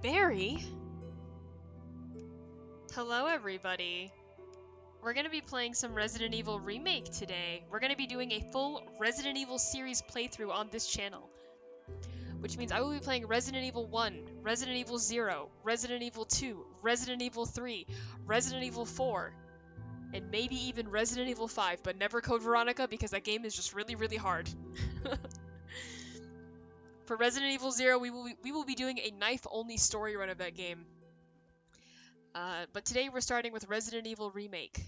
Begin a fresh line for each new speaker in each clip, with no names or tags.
Barry? Hello, everybody. We're gonna be playing some Resident Evil Remake today. We're gonna be doing a full Resident Evil series playthrough on this channel, which means I will be playing Resident Evil 1, Resident Evil 0, Resident Evil 2, Resident Evil 3, Resident Evil 4, and maybe even Resident Evil 5, but never Code Veronica because that game is just really, really hard. For Resident Evil 0, we will be doing a knife-only story run of that game. But today we're starting with Resident Evil Remake.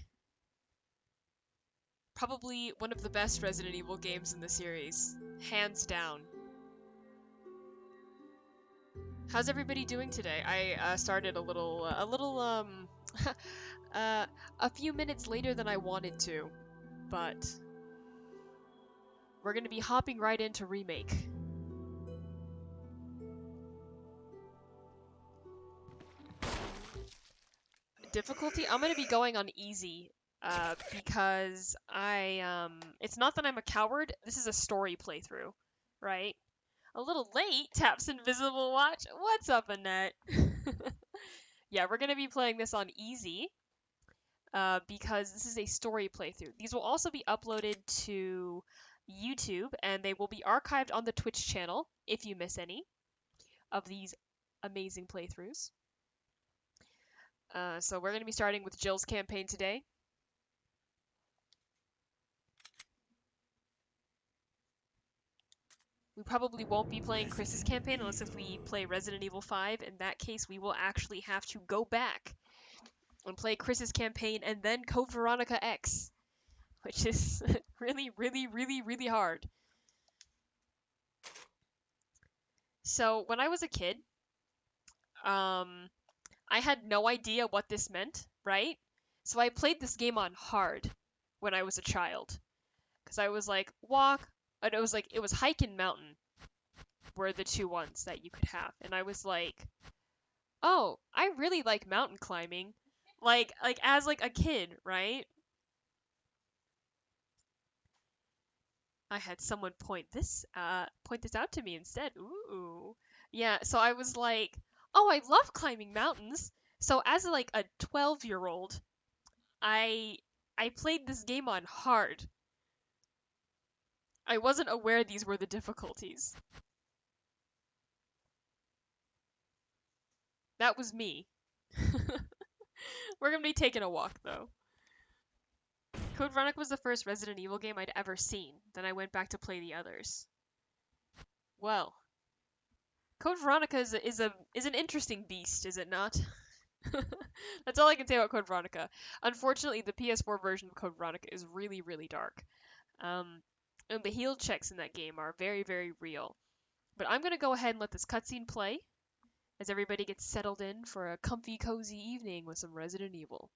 Probably one of the best Resident Evil games in the series. Hands down. How's everybody doing today? I started a few minutes later than I wanted to, but we're gonna be hopping right into Remake. Difficulty? I'm gonna be going on easy, because it's not that I'm a coward, this is a story playthrough, right? A little late, taps invisible watch. What's up, Annette? Yeah, we're gonna be playing this on easy, because this is a story playthrough. These will also be uploaded to YouTube, and they will be archived on the Twitch channel if you miss any of these amazing playthroughs. So we're going to be starting with Jill's campaign today. We probably won't be playing Chris's campaign unless if we play Resident Evil 5. In that case, we will actually have to go back and play Chris's campaign and then Code Veronica X, which is really, really, really, really hard. So when I was a kid, I had no idea what this meant, right? So I played this game on hard when I was a child. Because I was like, walk, and it was hike and mountain were the two ones that you could have. And I was like, oh, I really like mountain climbing. Like as like a kid, right? I had someone point this out to me instead. Ooh. Yeah, so I was like, oh, I love climbing mountains. So as like a 12-year-old, I played this game on hard. I wasn't aware these were the difficulties. That was me. We're gonna be taking a walk though. Code Veronica was the first Resident Evil game I'd ever seen. Then I went back to play the others. Well, Code Veronica is an interesting beast, is it not? That's all I can say about Code Veronica. Unfortunately, the PS4 version of Code Veronica is really, really dark. And the heal checks in that game are very, very real. But I'm gonna go ahead and let this cutscene play as everybody gets settled in for a comfy, cozy evening with some Resident Evil.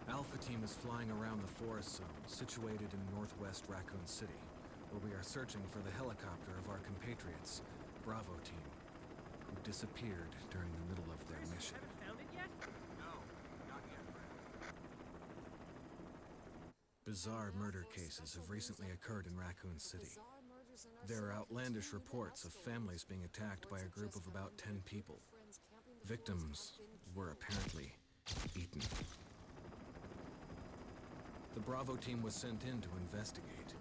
Alpha Team is flying around the forest zone, situated in northwest Raccoon City, where we are searching for the helicopter of our compatriots, Bravo Team, who disappeared during the middle of their mission.
Haven't found it yet?
No, not yet, Brad. Bizarre murder cases have recently occurred in Raccoon City. There are outlandish reports of families being attacked by a group of about 10 people. Victims were apparently eaten. The Bravo Team was sent in to investigate,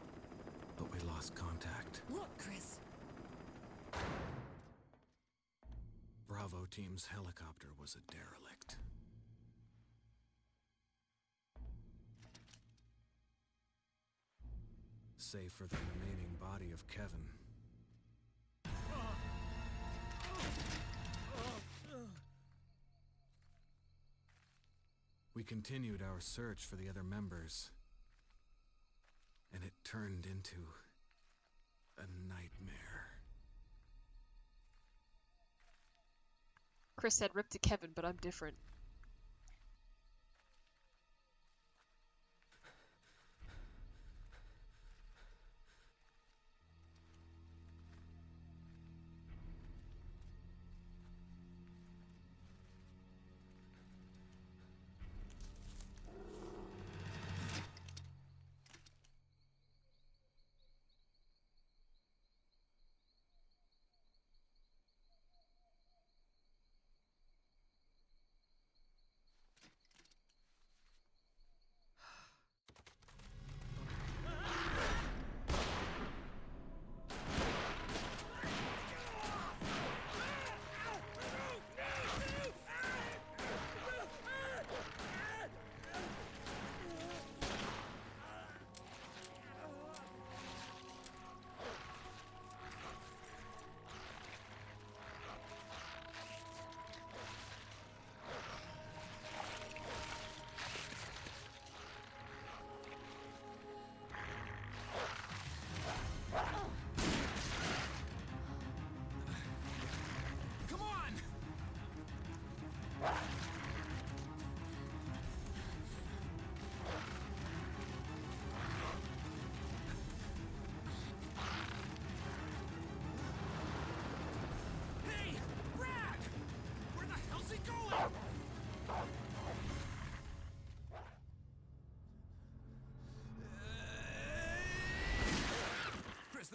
but we lost contact.
Look, Chris.
Bravo Team's helicopter was a derelict. Save for the remaining body of Kevin. We continued our search for the other members, and it turned into a nightmare.
Chris said rip to Kevin, but I'm different.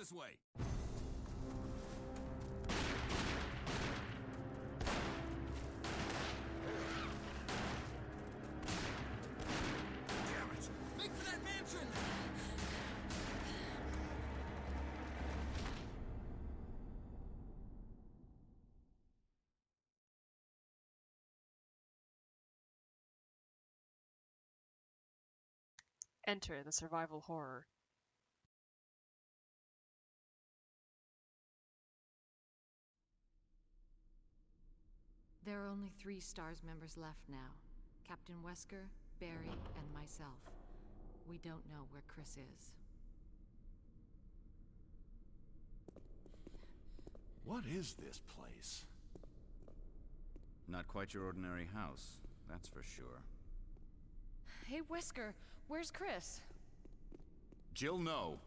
this way. Damn it! Make for that mansion!
Enter the survival horror.
There are only 3 STARS members left now. Captain Wesker, Barry, and myself. We don't know where Chris is.
What is this place?
Not quite your ordinary house, that's for sure.
Hey, Wesker, where's Chris?
Jill, no!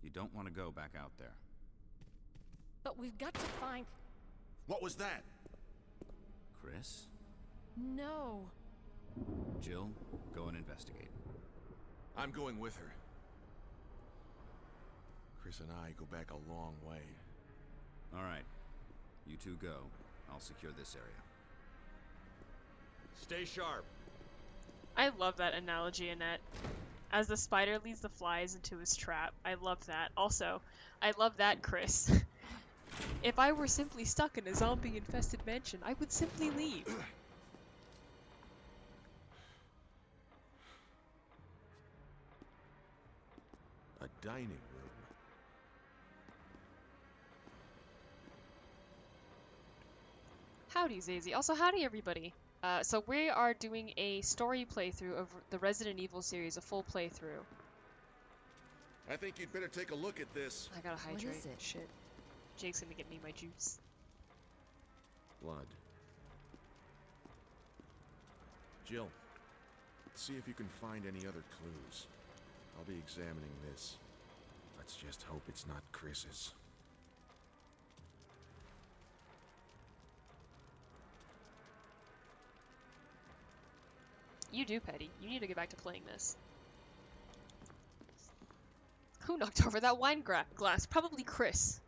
You don't want to go back out there.
But we've got to find...
What was that?
Chris?
No.
Jill, go and investigate.
I'm going with her. Chris and I go back a long way.
Alright. You two go. I'll secure this area.
Stay sharp.
I love that analogy, Annette. As the spider leads the flies into his trap. I love that. Also, I love that, Chris. If I were simply stuck in a zombie-infested mansion, I would simply leave.
A dining room.
Howdy, Zazie. Also, howdy, everybody. So we are doing a story playthrough of the Resident Evil series, a full playthrough.
I think you'd better take a look at this.
I gotta
What
hydrate.
is it?
Shit. Jake's gonna get me my juice.
Blood. Jill, see if you can find any other clues. I'll be examining this. Let's just hope it's not Chris's.
You do, Petty. You need to get back to playing this. Who knocked over that wine glass? Probably Chris.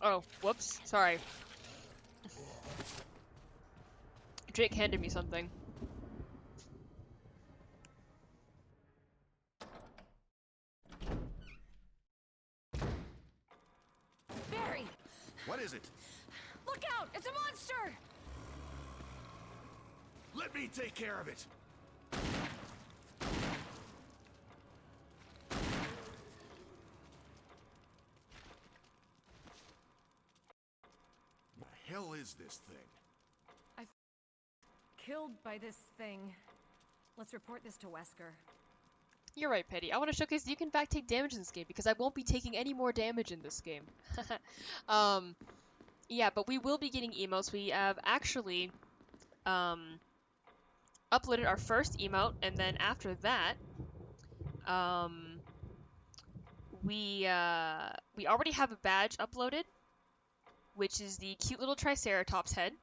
Oh, whoops. Sorry. Jake handed me something.
Barry!
What is it?
Look out! It's a monster!
Let me take care of it. What the hell is this thing?
Killed by this thing. Let's report this to Wesker.
You're right, Petty. I want to showcase that you can in fact take damage in this game because I won't be taking any more damage in this game. Yeah, but we will be getting emotes. We have actually uploaded our first emote, and then after that, we already have a badge uploaded, which is the cute little Triceratops head.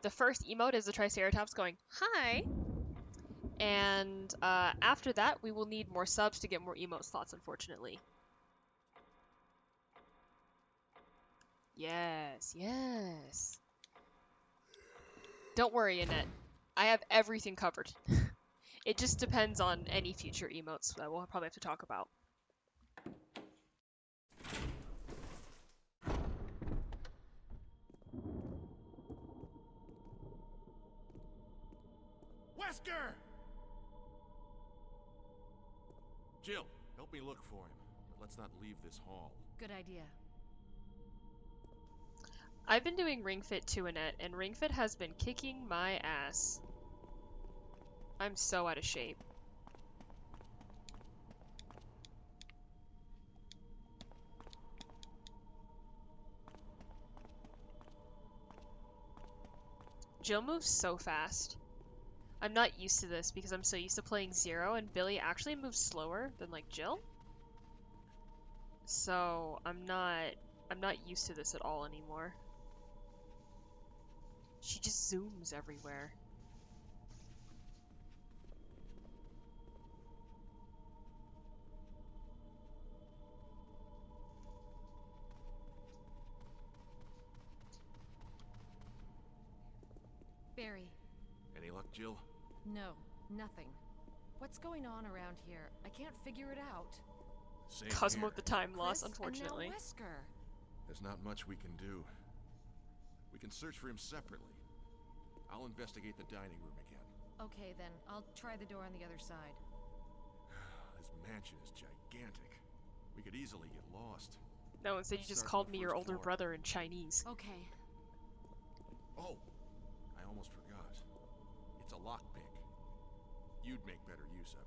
The first emote is the Triceratops going, "Hi!" And after that, we will need more subs to get more emote slots, unfortunately. Yes, yes. Don't worry, Annette. I have everything covered. It just depends on any future emotes that we'll probably have to talk about.
Wesker! Jill, help me look for him. Let's not leave this hall.
Good idea.
I've been doing Ring Fit too, Annette, and Ring Fit has been kicking my ass. I'm so out of shape. Jill moves so fast. I'm not used to this because I'm so used to playing Zero, and Billy actually moves slower than like Jill. So I'm not used to this at all anymore. She just zooms everywhere.
Barry.
Any luck, Jill?
No, nothing. What's going on around here? I can't figure it out.
Same
Cosmo
here.
with the time loss,
Chris,
unfortunately.
And now Wesker.
There's not much we can do. We can search for him separately. I'll investigate the dining room again.
Okay then, I'll try the door on the other side.
This mansion is gigantic. We could easily get lost.
No, instead you
Let's
just
start
called
from
me
the
your
first
older
floor.
brother in Chinese.
Okay.
Oh, I almost forgot. It's a lockpick. You'd make better use of it.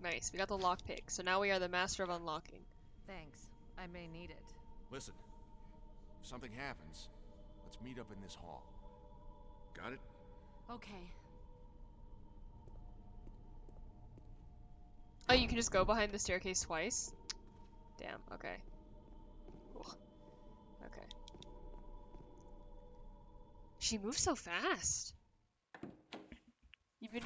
Nice, we got the lockpick, so now we are the master of unlocking.
Thanks. I may need it.
Listen, if something happens, let's meet up in this hall. Got it?
Okay.
Oh, you can just go behind the staircase twice? Damn, okay. Ugh. Okay. She moves so fast. You've been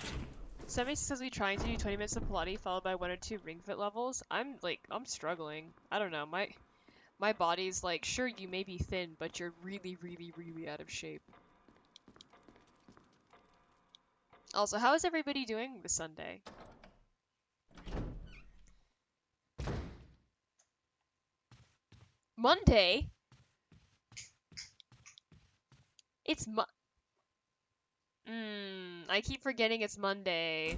semi-successfully trying to do 20 minutes of Pilates followed by 1 or 2 Ring Fit levels. I'm struggling. I don't know, my body's like, sure, you may be thin, but you're really, really, really out of shape. Also, how is everybody doing this Sunday? Monday? It's I keep forgetting it's Monday.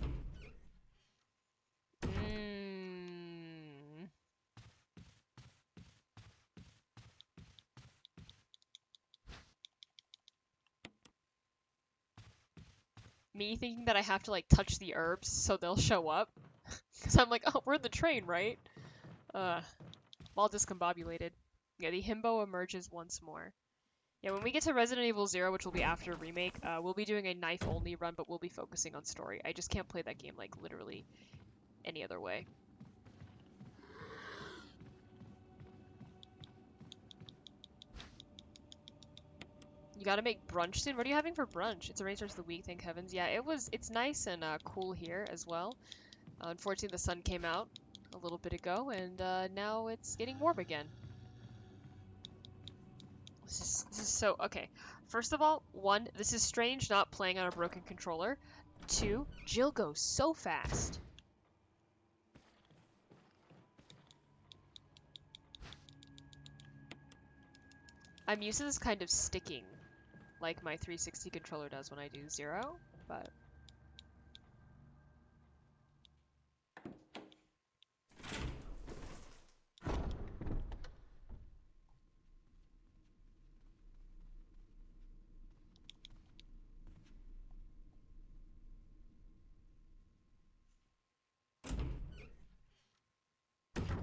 Me thinking that I have to like touch the herbs so they'll show up. Cause I'm like, oh, we're in the train, right? I'm all discombobulated. Yeah, the himbo emerges once more. Yeah, when we get to Resident Evil 0, which will be after Remake, we'll be doing a knife-only run, but we'll be focusing on story. I just can't play that game, like, literally any other way. You gotta make brunch soon? What are you having for brunch? It's already starts the week, thank heavens. Yeah, it's nice and cool here as well. Unfortunately, the sun came out a little bit ago, and now it's getting warm again. This is so... Okay. First of all, 1, this is strange not playing on a broken controller. 2, Jill goes so fast. I'm used to this kind of sticking, like my 360 controller does when I do 0, but...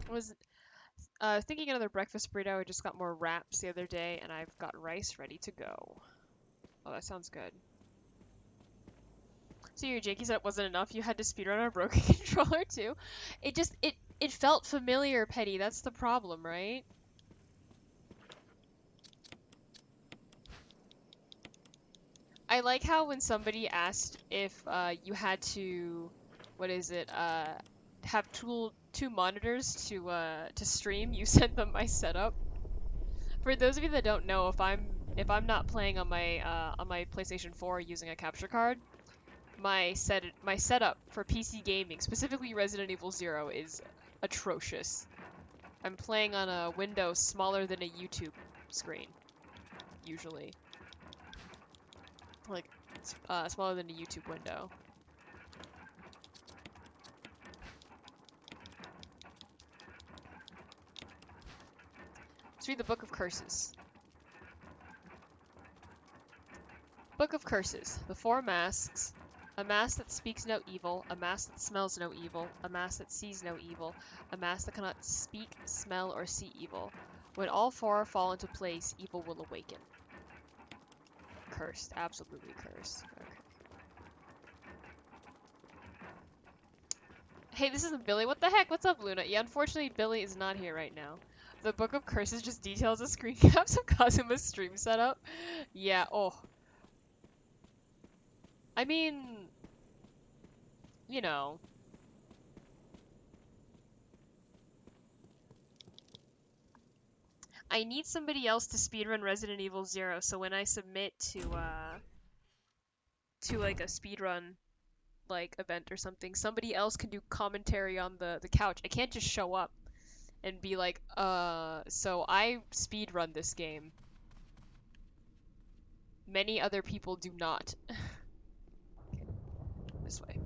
was thinking another breakfast burrito. I just got more wraps the other day, and I've got rice ready to go. Oh, that sounds good. So your Jakey said it wasn't enough. You had to speedrun on a broken controller too. It felt familiar, Petty. That's the problem, right? I like how when somebody asked if you had to, what is it, have two monitors to stream, you sent them my setup. For those of you that don't know, if I'm not playing on my PlayStation 4 using a capture card, my setup for PC gaming, specifically Resident Evil 0, is atrocious. I'm playing on a window smaller than a YouTube screen, usually. Like, smaller than a YouTube window. Let's read the Book of Curses. Book of Curses. The Four Masks. A mask that speaks no evil, a mask that smells no evil, a mask that sees no evil, a mask that cannot speak, smell, or see evil. When all four fall into place, evil will awaken. cursed. Absolutely cursed. Okay. Hey, this isn't Billy. What the heck? What's up, Luna? Yeah, unfortunately, Billy is not here right now. The Book of Curses just details the screen caps of Kazuma's stream setup. Yeah, oh. I mean, you know. I need somebody else to speedrun Resident Evil 0, so when I submit to like a speedrun like event or something, somebody else can do commentary on the couch. I can't just show up and be like, so I speedrun this game. Many other people do not. Okay, this way.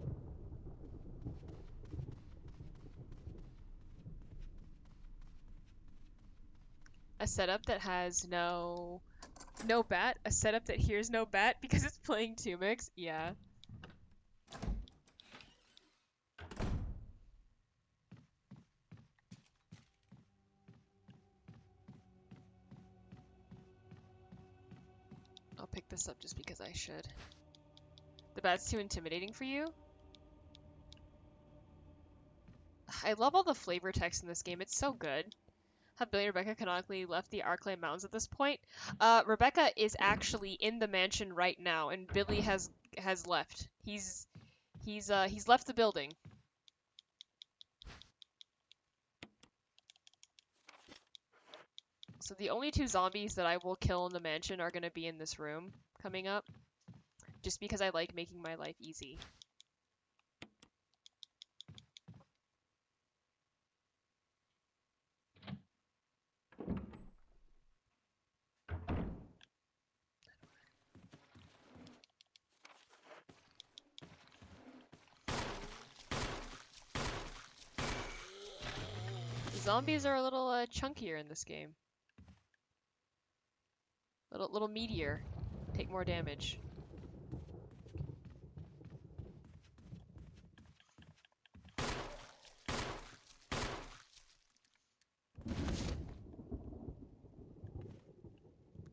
A setup that has no bat. A setup that hears no bat because it's playing 2mix. Yeah. I'll pick this up just because I should. The bat's too intimidating for you? I love all the flavor text in this game. It's so good. Have Billy and Rebecca canonically left the Arclay Mountains at this point? Rebecca is actually in the mansion right now, and Billy has left. He's left the building. So the only 2 zombies that I will kill in the mansion are gonna be in this room coming up, just because I like making my life easy. Zombies are a little chunkier in this game. Little meatier. Take more damage.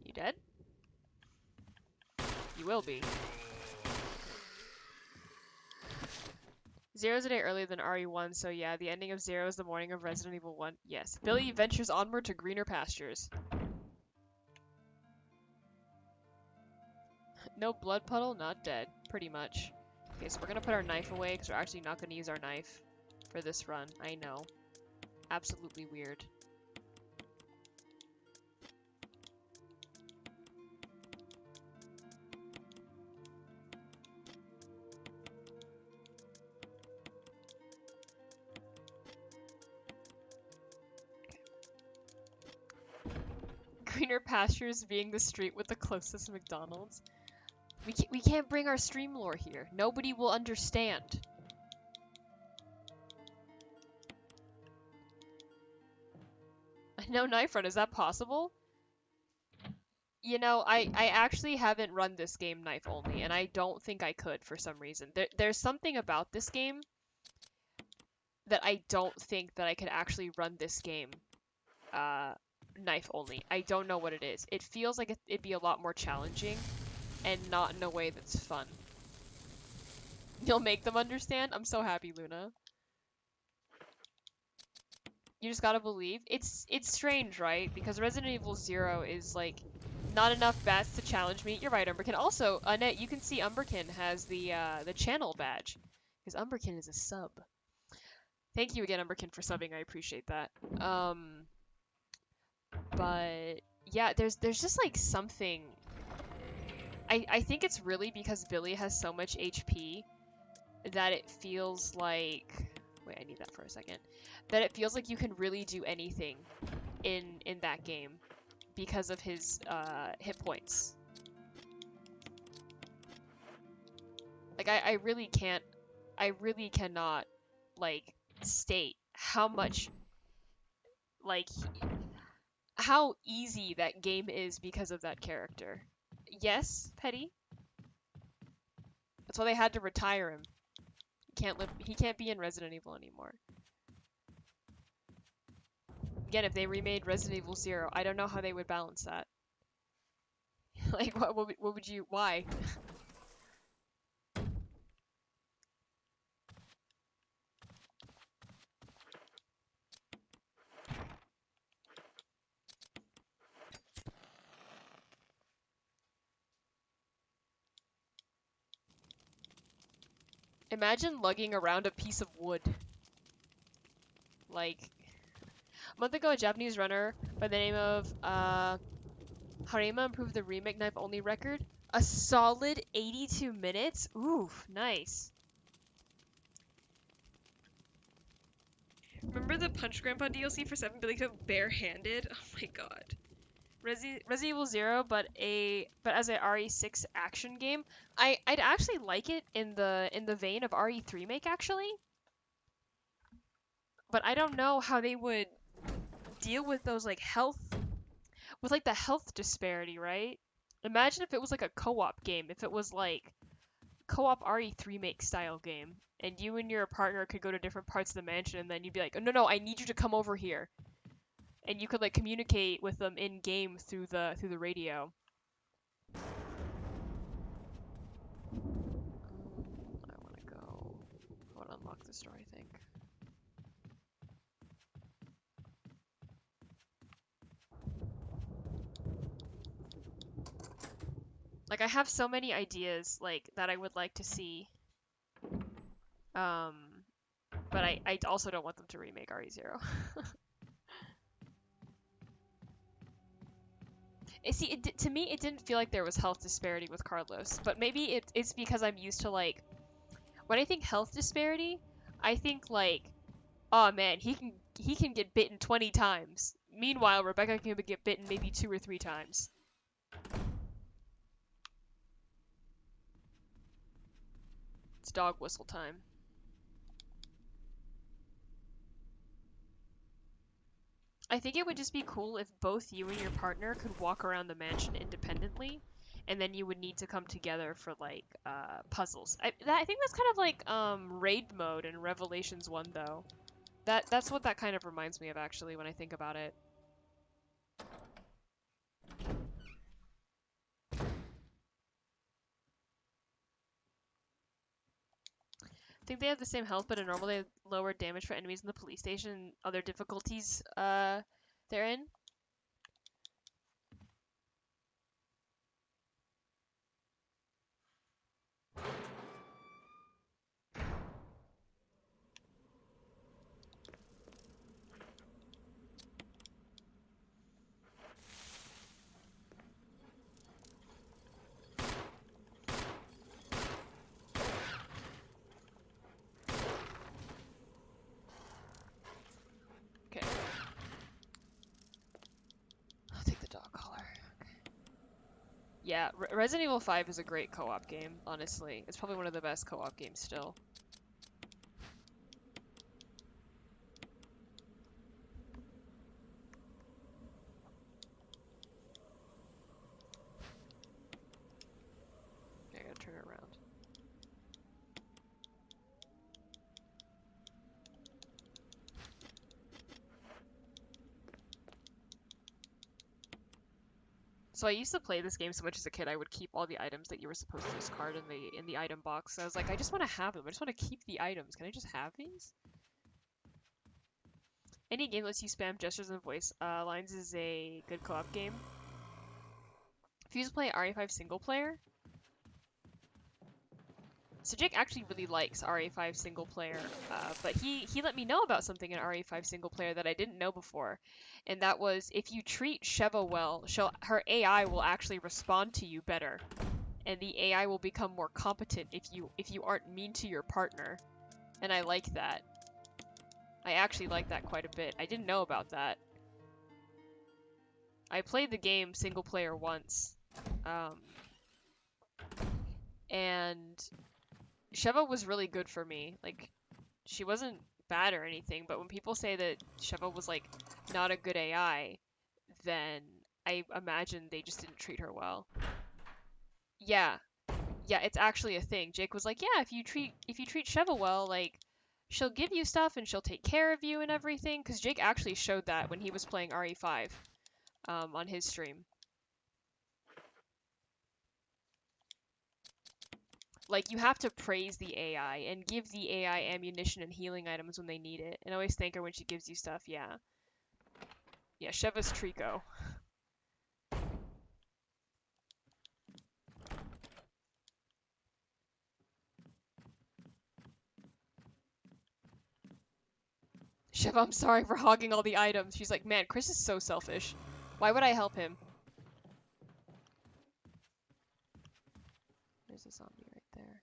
You dead? You will be. Zero's a day earlier than RE1, so yeah, the ending of Zero is the morning of Resident Evil 1. Yes. Billy ventures onward to greener pastures. No blood puddle, not dead. Pretty much. Okay, so we're gonna put our knife away, because we're actually not gonna use our knife for this run. I know. Absolutely weird. Greener pastures being the street with the closest McDonald's. We can't bring our stream lore here. Nobody will understand. No knife run, is that possible? You know, I actually haven't run this game knife only, and I don't think I could for some reason. There's something about this game that I don't think that I could actually run this game knife only. I don't know what it is. It feels like it'd be a lot more challenging and not in a way that's fun. You'll make them understand? I'm so happy, Luna. You just gotta believe. It's strange, right? Because Resident Evil 0 is like not enough bats to challenge me. You're right, Umberkin. Also, Annette, you can see Umberkin has the channel badge because Umberkin is a sub. Thank you again, Umberkin, for subbing. I appreciate that. But yeah, there's just like something. I think it's really because Billy has so much HP that it feels like. Wait, I need that for a second. That it feels like you can really do anything in that game because of his hit points. Like I really cannot like state how much like how easy that game is because of that character. Yes, Petty? That's why they had to retire him. He can't be in Resident Evil anymore. Again, if they remade Resident Evil 0, I don't know how they would balance that. Like, what would you, why? Imagine lugging around a piece of wood. Like, a month ago, a Japanese runner by the name of Harima improved the remake knife only record. A solid 82 minutes? Ooh, nice. Remember the Punch Grandpa DLC for 7 Billy Club barehanded? Oh my god. Resident Evil 0, but as a RE6 action game. I'd actually like it in the vein of RE3 make actually. But I don't know how they would deal with those like the health disparity, right? Imagine if it was like a co-op game, if it was like co-op RE3 make style game, and you and your partner could go to different parts of the mansion, and then you'd be like, oh, no, I need you to come over here, and you could like communicate with them in game through the radio. I want to go. I want to unlock the store, I think. Like, I have so many ideas, like, that I would like to see. But I also don't want them to remake RE0. See, to me, it didn't feel like there was health disparity with Carlos, but maybe it's because I'm used to, like, when I think health disparity, I think, like, oh man, he can get bitten 20 times. Meanwhile, Rebecca can get bitten maybe 2 or 3 times. It's dog whistle time. I think it would just be cool if both you and your partner could walk around the mansion independently, and then you would need to come together for like puzzles. I think that's kind of like raid mode in Revelations 1 though. That's what that kind of reminds me of actually when I think about it. I think they have the same health, but in normal they have lower damage for enemies in the police station and other difficulties they're in. Okay. I'll take the dog collar. Okay. Yeah, Resident Evil 5 is a great co-op game, honestly. It's probably one of the best co-op games still. Okay, I gotta turn it around. So I used to play this game so much as a kid, I would keep all the items that you were supposed to discard in the item box. I was like, I just want to have them. I just want to keep the items. Can I just have these? Any game lets you spam gestures and voice lines is a good co-op game. If you just play RE5 single player, so Jake actually really likes RE5 single player, but he let me know about something in RE5 single player that I didn't know before, and that was if you treat Sheva well, her AI will actually respond to you better, and the AI will become more competent if you aren't mean to your partner, and I like that. I actually like that quite a bit. I didn't know about that. I played the game single player once, and Sheva was really good for me. Like, she wasn't bad or anything, but when people say that Sheva was, like, not a good AI, then I imagine they just didn't treat her well. Yeah. Yeah, it's actually a thing. Jake was like, yeah, if you treat Sheva well, like, she'll give you stuff and she'll take care of you and everything, because Jake actually showed that when he was playing RE5 on his stream. like, you have to praise the AI and give the AI ammunition and healing items when they need it, and always thank her when she gives you stuff. Yeah. Yeah, Sheva's Trico. Sheva, I'm sorry for hogging all the items. She's like, man, Chris is so selfish. Why would I help him? There's a zombie right there.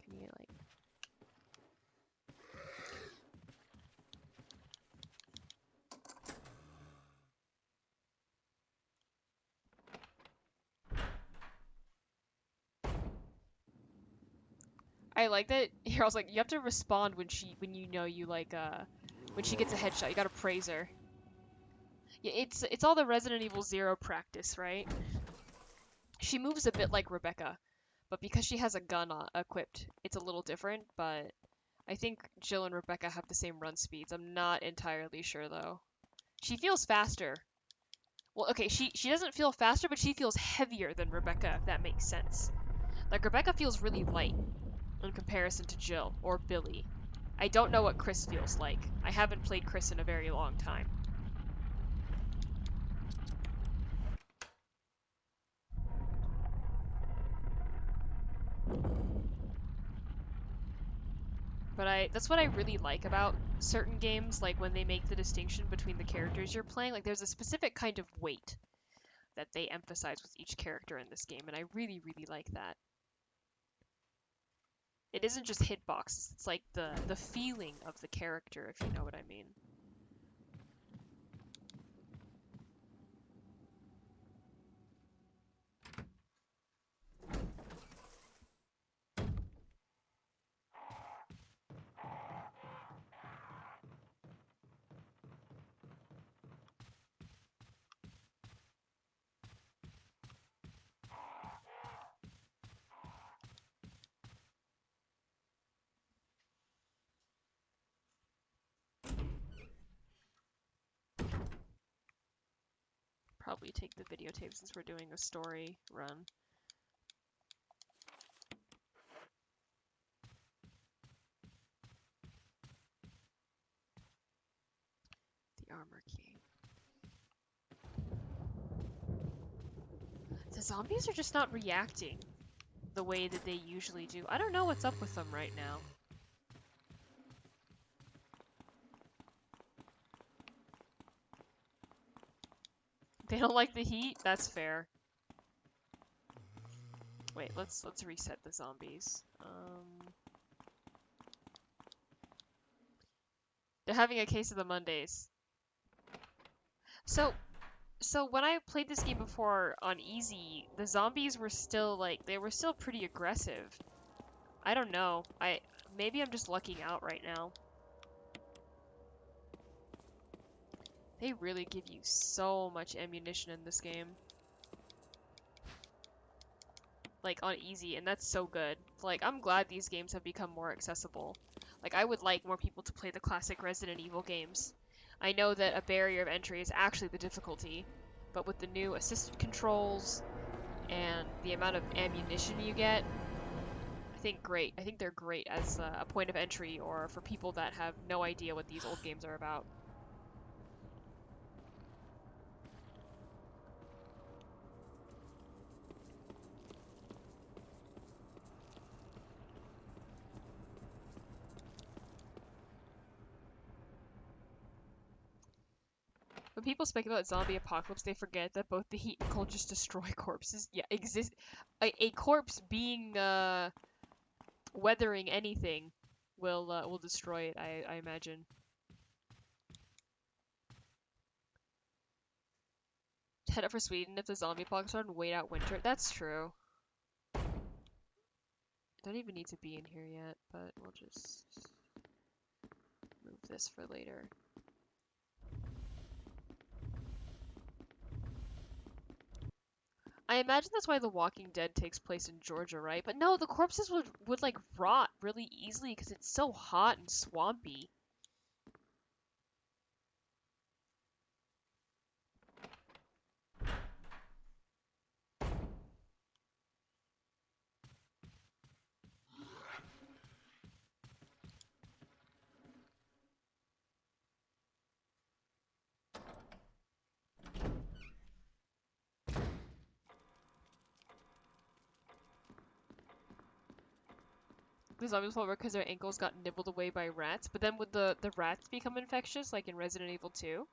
Can you, like... I like that. Here, I was like, you have to respond when you know you like, when she gets a headshot. You gotta praise her. Yeah, it's all the Resident Evil Zero practice, right? She moves a bit like Rebecca, but because she has a gun equipped, it's a little different, but I think Jill and Rebecca have the same run speeds. I'm not entirely sure, though. She feels faster. Well, okay, she doesn't feel faster, but she feels heavier than Rebecca, if that makes sense. Like, Rebecca feels really light in comparison to Jill or Billy. I don't know what Chris feels like. I haven't played Chris in a very long time. But that's what I really like about certain games, like when they make the distinction between the characters you're playing. Like, there's a specific kind of weight that they emphasize with each character in this game, and I really, really like that. It isn't just hitboxes, it's like the feeling of the character, if you know what I mean. Probably take the videotape since we're doing a story run. The armor key. The zombies are just not reacting the way that they usually do. I don't know what's up with them right now. They don't like the heat? That's fair. Wait, let's reset the zombies. They're having a case of the Mondays. So when I played this game before on easy, the zombies were still like they were still pretty aggressive. I don't know. Maybe I'm just lucking out right now. They really give you so much ammunition in this game. Like on easy, and that's so good. Like, I'm glad these games have become more accessible. Like, I would like more people to play the classic Resident Evil games. I know that a barrier of entry is actually the difficulty, but with the new assisted controls and the amount of ammunition you get, I think great. I think they're great as a point of entry or for people that have no idea what these old games are about. When people speculate about zombie apocalypse, they forget that both the heat and cold just destroy corpses. Yeah, exist. A corpse being weathering anything will destroy it. I imagine. Head up for Sweden if the zombie apocalypse started and wait out winter. That's true. Don't even need to be in here yet, but we'll just move this for later. I imagine that's why The Walking Dead takes place in Georgia, right? But no, the corpses would like rot really easily because it's so hot and swampy. the zombies fall over because their ankles got nibbled away by rats. But then would the rats become infectious, like in Resident Evil 2?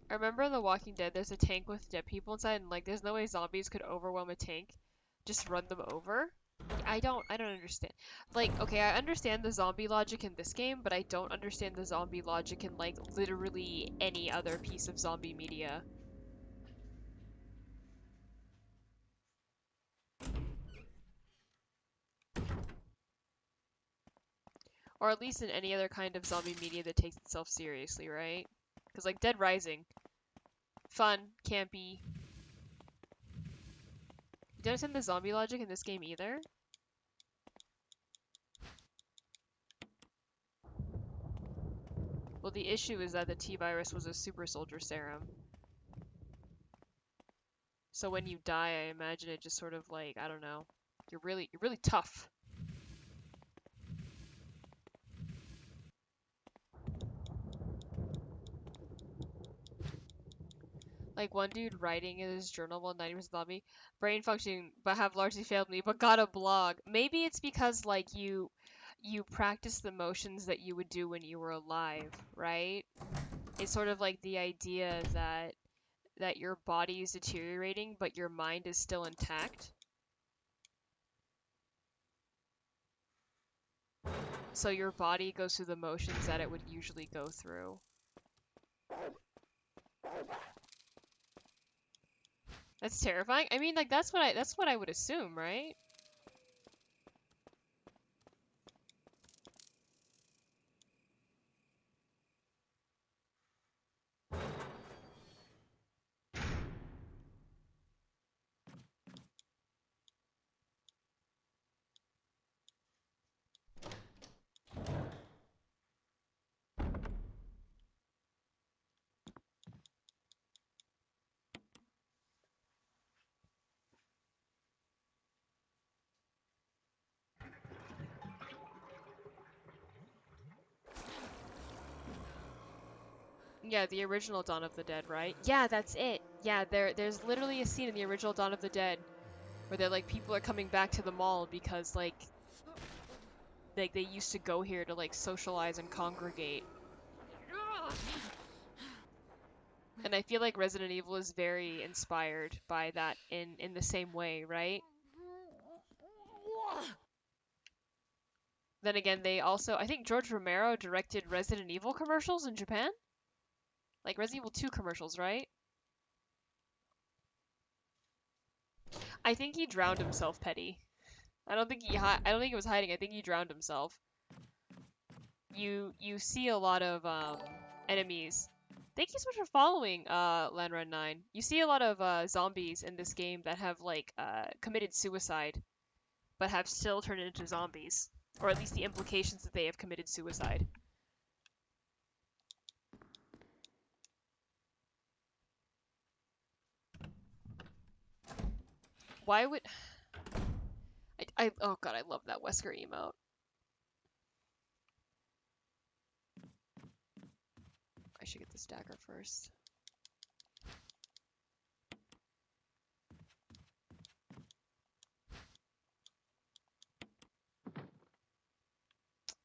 I remember in The Walking Dead, there's a tank with dead people inside, and like, there's no way zombies could overwhelm a tank, just run them over. I don't understand. Like, okay, I understand the zombie logic in this game, but I don't understand the zombie logic in like literally any other piece of zombie media. Or at least in any other kind of zombie media that takes itself seriously, right? Because like Dead Rising, fun, campy. You don't understand the zombie logic in this game either? Well, the issue is that the T-virus was a super soldier serum. So when you die, I imagine it just sort of like, I don't know, you're really tough. Like one dude writing in his journal while 90% zombie, brain functioning but have largely failed me, but got a blog. Maybe it's because like you practice the motions that you would do when you were alive, right? It's sort of like the idea that your body is deteriorating but your mind is still intact. So your body goes through the motions that it would usually go through. That's terrifying. I mean, like that's what I would assume, right? Yeah, the original Dawn of the Dead, right? Yeah, that's it. Yeah, there's literally a scene in the original Dawn of the Dead where they're like people are coming back to the mall because like they used to go here to like socialize and congregate. And I feel like Resident Evil is very inspired by that in the same way, right? Then again, they also, I think George Romero directed Resident Evil commercials in Japan? Like Resident Evil 2 commercials, right? I think he drowned himself, Petty. I don't think I don't think he was hiding. I think he drowned himself. You see a lot of enemies. Thank you so much for following Lanrun9. You see a lot of zombies in this game that have like committed suicide but have still turned into zombies, or at least the implications that they have committed suicide. Why would I oh god, I love that Wesker emote. I should get this dagger first.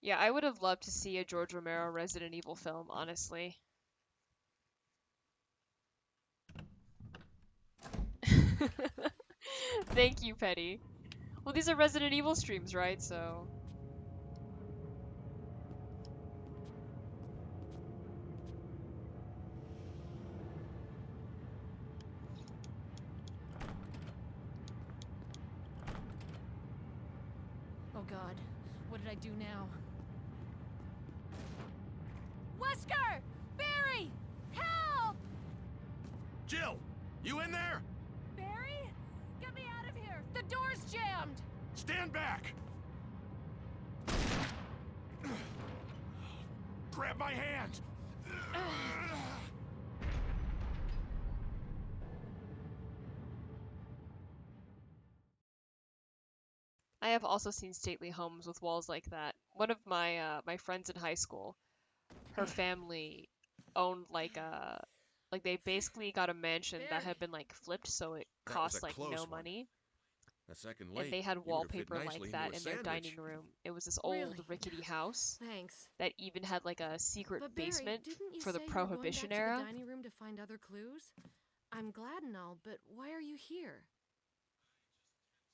Yeah, I would have loved to see a George Romero Resident Evil film, honestly. Thank you, Petty. Well, these are Resident Evil streams, right? So...
Oh god, what did I do now? Wesker! Barry! Help!
Jill, you in there?
Barry? Get me out of here! The door's jammed!
Stand back! Grab my hand!
I have also seen stately homes with walls like that. One of my my friends in high school, her family owned like they basically got a mansion that had been like flipped, so it
That was
cost
a
like
close
no
one.
money.
A second
And
late,
they had
you would have fit
wallpaper
nicely
like
into
that
a
in their dining
sandwich.
room. It was this old
Really?
rickety house
Thanks.
that even had like a secret
But Barry,
basement
didn't you
for the
say you were going back
Prohibition
to
era.
the dining room to find other clues? I'm glad and all, but why are you here?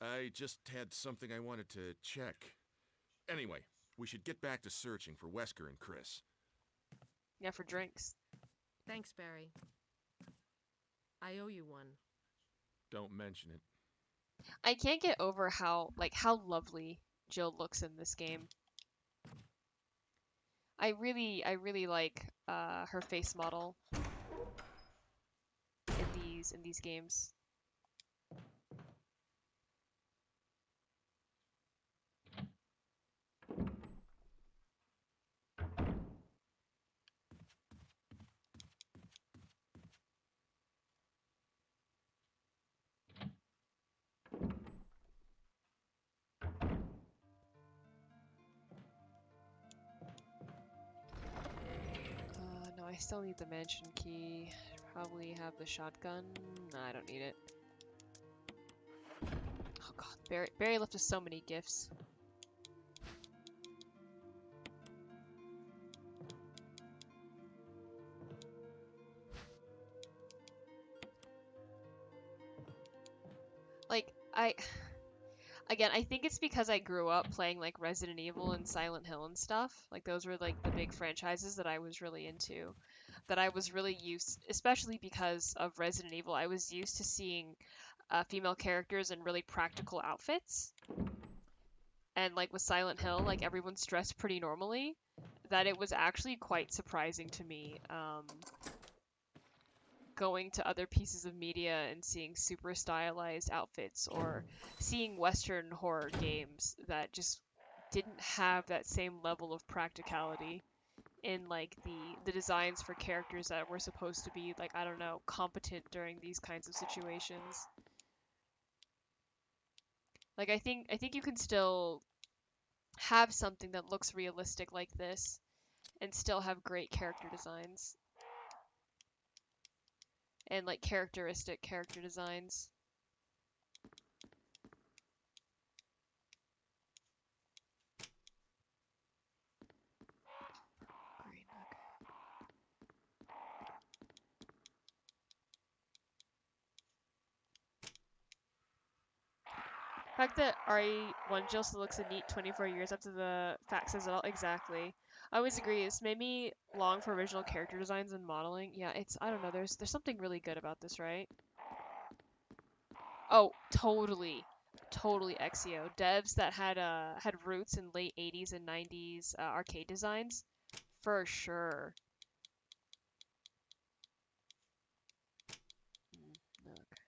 I just had something I wanted to check. Anyway, we should get back to searching for Wesker and Chris.
Yeah, for drinks.
Thanks, Barry. I owe you one.
Don't mention it.
I can't get over how lovely Jill looks in this game. I really like her face model in these games. No, I still need the mansion key. Probably have the shotgun. No, I don't need it. Oh god, Barry left us so many gifts. Like, again, I think it's because I grew up playing like Resident Evil and Silent Hill and stuff. Like those were like the big franchises that I was really into. That I was really used, especially because of Resident Evil, I was used to seeing female characters in really practical outfits. And like with Silent Hill, like everyone's dressed pretty normally. That it was actually quite surprising to me going to other pieces of media and seeing super stylized outfits, or seeing Western horror games that just didn't have that same level of practicality in like the designs for characters that were supposed to be like, I don't know, competent during these kinds of situations. Like I think you can still have something that looks realistic like this and still have great character designs and like characteristic character designs. Green, the fact that RE1 Jill still looks a neat 24 years after the fact says it all. Exactly. I always agree. It's made me long for original character designs and modeling. Yeah, it's, I don't know, there's something really good about this, right? Oh, totally. Totally Exio. Devs that had roots in late 80s and 90s arcade designs. For sure. Look.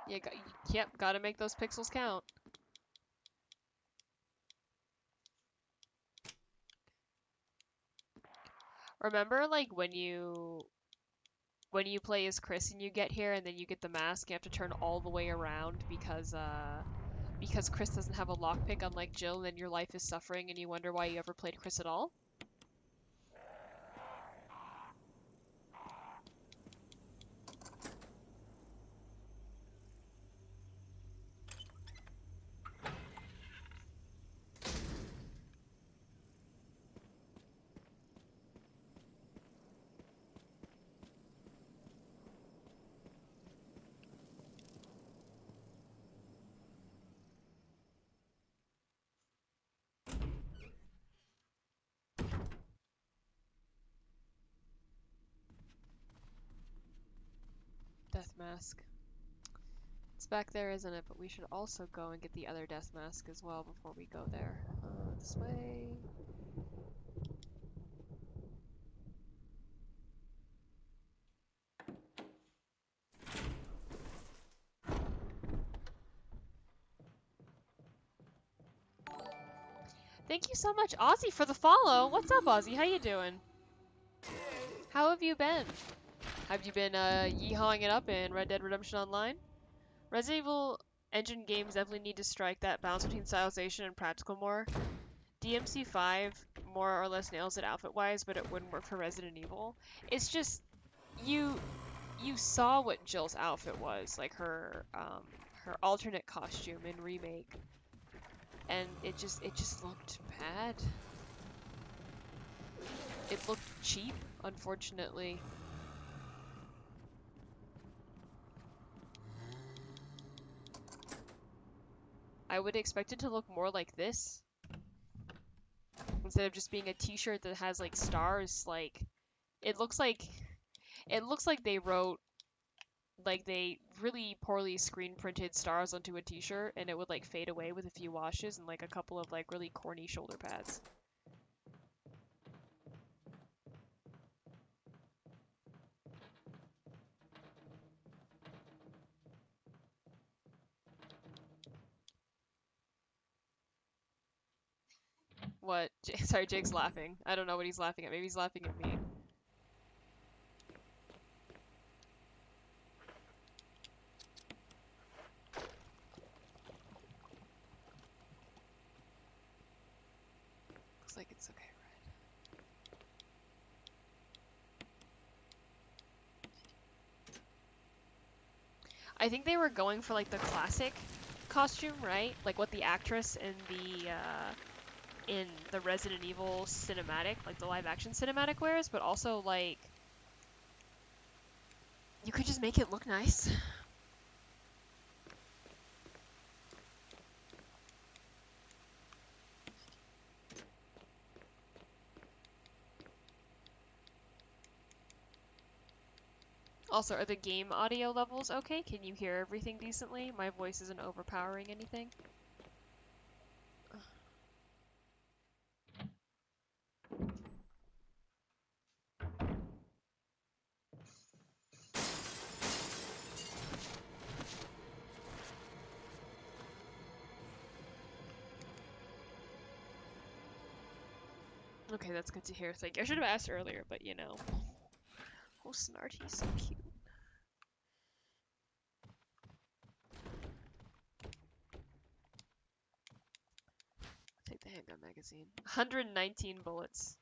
Yeah, yep, gotta make those pixels count. Remember, like, when you play as Chris and you get here and then you get the mask, you have to turn all the way around because Chris doesn't have a lockpick unlike Jill, and then your life is suffering and you wonder why you ever played Chris at all? Death mask. It's back there, isn't it? But we should also go and get the other death mask as well before we go there. This way. Thank you so much, Ozzy, for the follow. What's up, Ozzy? How you doing? How have you been? Have you been yeehawing it up in Red Dead Redemption Online? Resident Evil Engine games definitely need to strike that balance between stylization and practical more. DMC5 more or less nails it outfit-wise, but it wouldn't work for Resident Evil. It's just, you saw what Jill's outfit was, like her alternate costume in Remake, and it just looked bad. It looked cheap, unfortunately. I would expect it to look more like this. Instead of just being a t-shirt that has like stars, like it looks like they wrote, like they really poorly screen printed stars onto a t-shirt and it would like fade away with a few washes and like a couple of like really corny shoulder pads. What? Sorry, Jake's laughing. I don't know what he's laughing at. Maybe he's laughing at me. Looks like it's okay, right? I think they were going for like the classic costume, right? Like what the actress in the Resident Evil cinematic, like the live action cinematic wears, but also like you could just make it look nice. Also, are the game audio levels okay? Can you hear everything decently? My voice isn't overpowering anything. Okay, that's good to hear. Thank you. I should have asked earlier, but you know. Oh, Snart, he's so cute. Take the handgun magazine. 119 bullets.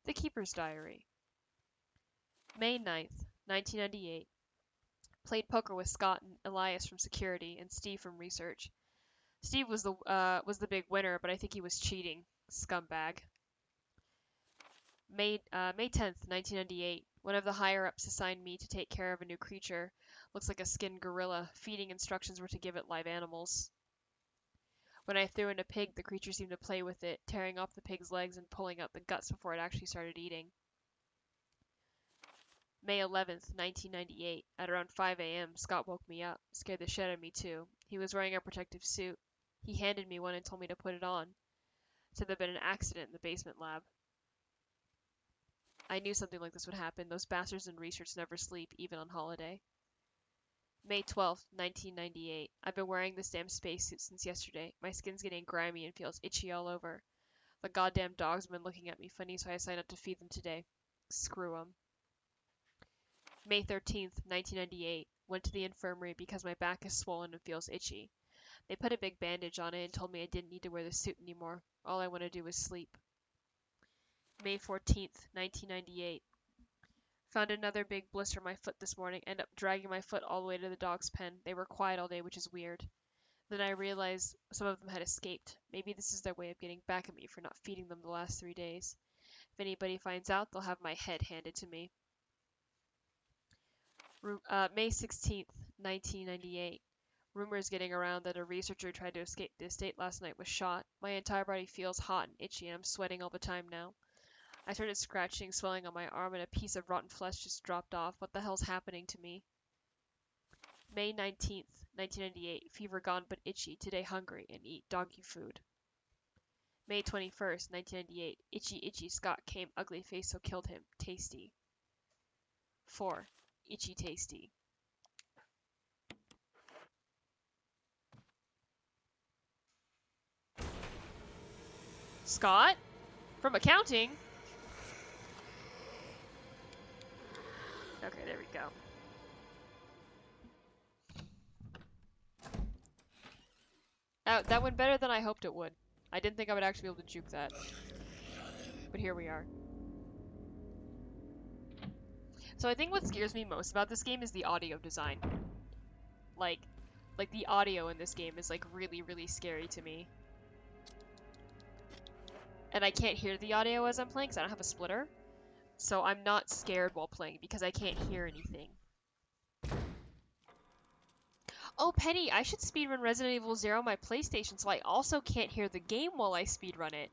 The Keeper's Diary. May 9th, 1998. Played poker with Scott and Elias from security and Steve from research. Steve was the big winner, but I think he was cheating. Scumbag. May 10th, 1998. One of the higher-ups assigned me to take care of a new creature. Looks like a skinned gorilla. Feeding instructions were to give it live animals. When I threw in a pig, the creature seemed to play with it, tearing off the pig's legs and pulling out the guts before it actually started eating. May 11th, 1998. At around 5 a.m., Scott woke me up. Scared the shit out of me, too. He was wearing a protective suit. He handed me one and told me to put it on. Said there'd been an accident in the basement lab. I knew something like this would happen. Those bastards in research never sleep, even on holiday. May 12th, 1998. I've been wearing this damn spacesuit since yesterday. My skin's getting grimy and feels itchy all over. The goddamn dogs have been looking at me funny, so I decided not to feed them today. Screw 'em. May 13th, 1998. Went to the infirmary because my back is swollen and feels itchy. They put a big bandage on it and told me I didn't need to wear the suit anymore. All I want to do is sleep. May 14th, 1998. Found another big blister on my foot this morning. Ended up dragging my foot all the way to the dog's pen. They were quiet all day, which is weird. Then I realized some of them had escaped. Maybe this is their way of getting back at me for not feeding them the last 3 days. If anybody finds out, they'll have my head handed to me. May 16th, 1998. Rumors getting around that a researcher tried to escape the estate last night was shot. My entire body feels hot and itchy and I'm sweating all the time now. I started scratching, swelling on my arm, and a piece of rotten flesh just dropped off. What the hell's happening to me? May 19th, 1998. Fever gone but itchy. Today hungry and eat doggy food. May 21st, 1998. Itchy, itchy. Scott came. Ugly face, so killed him. Tasty. 4. Itchy tasty. Scott? From accounting? Okay, there we go. That went better than I hoped it would. I didn't think I would actually be able to juke that. But here we are. So I think what scares me most about this game is the audio design. Like the audio in this game is like really, really scary to me. And I can't hear the audio as I'm playing because I don't have a splitter. So I'm not scared while playing because I can't hear anything. Oh, Penny, I should speedrun Resident Evil 0 on my PlayStation so I also can't hear the game while I speedrun it.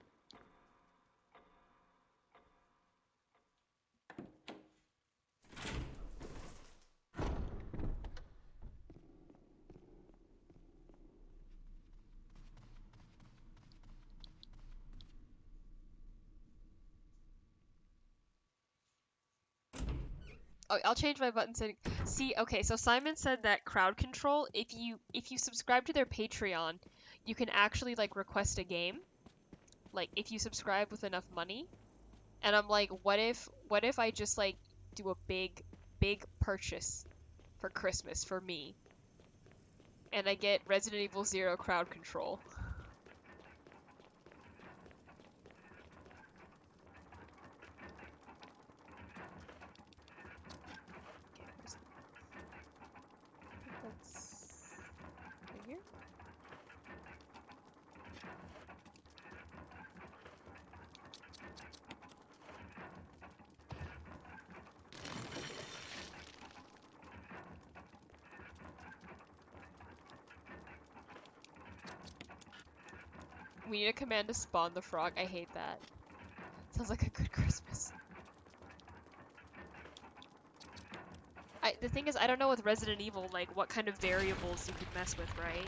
Oh, I'll change my button setting. See, okay, so Simon said that crowd control, if you subscribe to their Patreon, you can actually like request a game. Like if you subscribe with enough money. And I'm like, what if I just like do a big purchase for Christmas for me? And I get Resident Evil 0 crowd control. That's right here. We need a command to spawn the frog. I hate that. Sounds like a good Christmas. The thing is, I don't know with Resident Evil, like, what kind of variables you can mess with, right?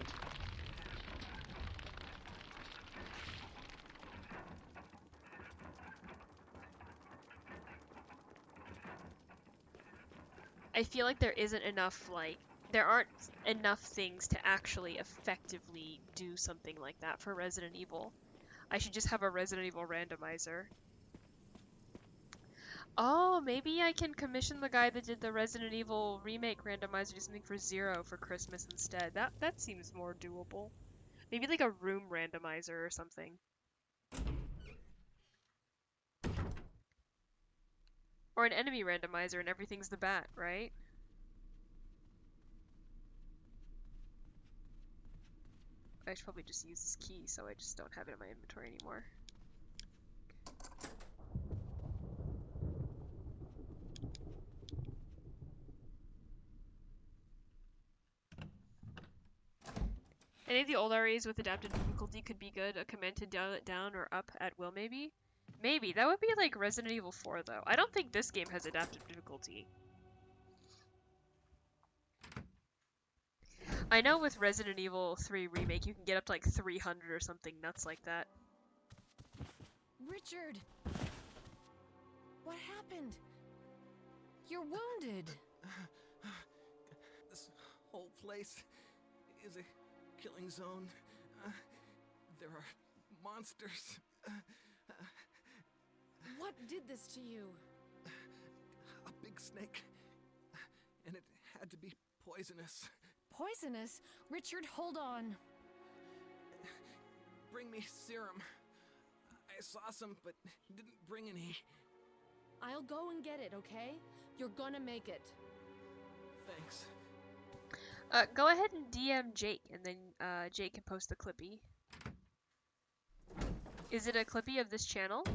I feel like there isn't enough, like, there aren't enough things to actually effectively do something like that for Resident Evil. I should just have a Resident Evil randomizer. Oh, maybe I can commission the guy that did the Resident Evil remake randomizer do something for 0 for Christmas instead. That seems more doable. Maybe like a room randomizer or something. Or an enemy randomizer and everything's the bat, right? I should probably just use this key so I just don't have it in my inventory anymore. Any of the old REs with adaptive difficulty could be good. A command to dial it down or up at will, maybe? Maybe. That would be like Resident Evil 4, though. I don't think this game has adaptive difficulty. I know with Resident Evil 3 Remake, you can get up to like 300 or something nuts like that.
Richard! What happened? You're wounded.
This whole place is a killing zone. There are monsters.
What did this to you?
A big snake. And it had to be poisonous.
Poisonous? Richard, hold on.
Bring me serum. I saw some, but didn't bring any.
I'll go and get it, okay? You're gonna make it.
Thanks.
Go ahead and DM Jake, and then Jake can post the clippy. Is it a clippy of this channel?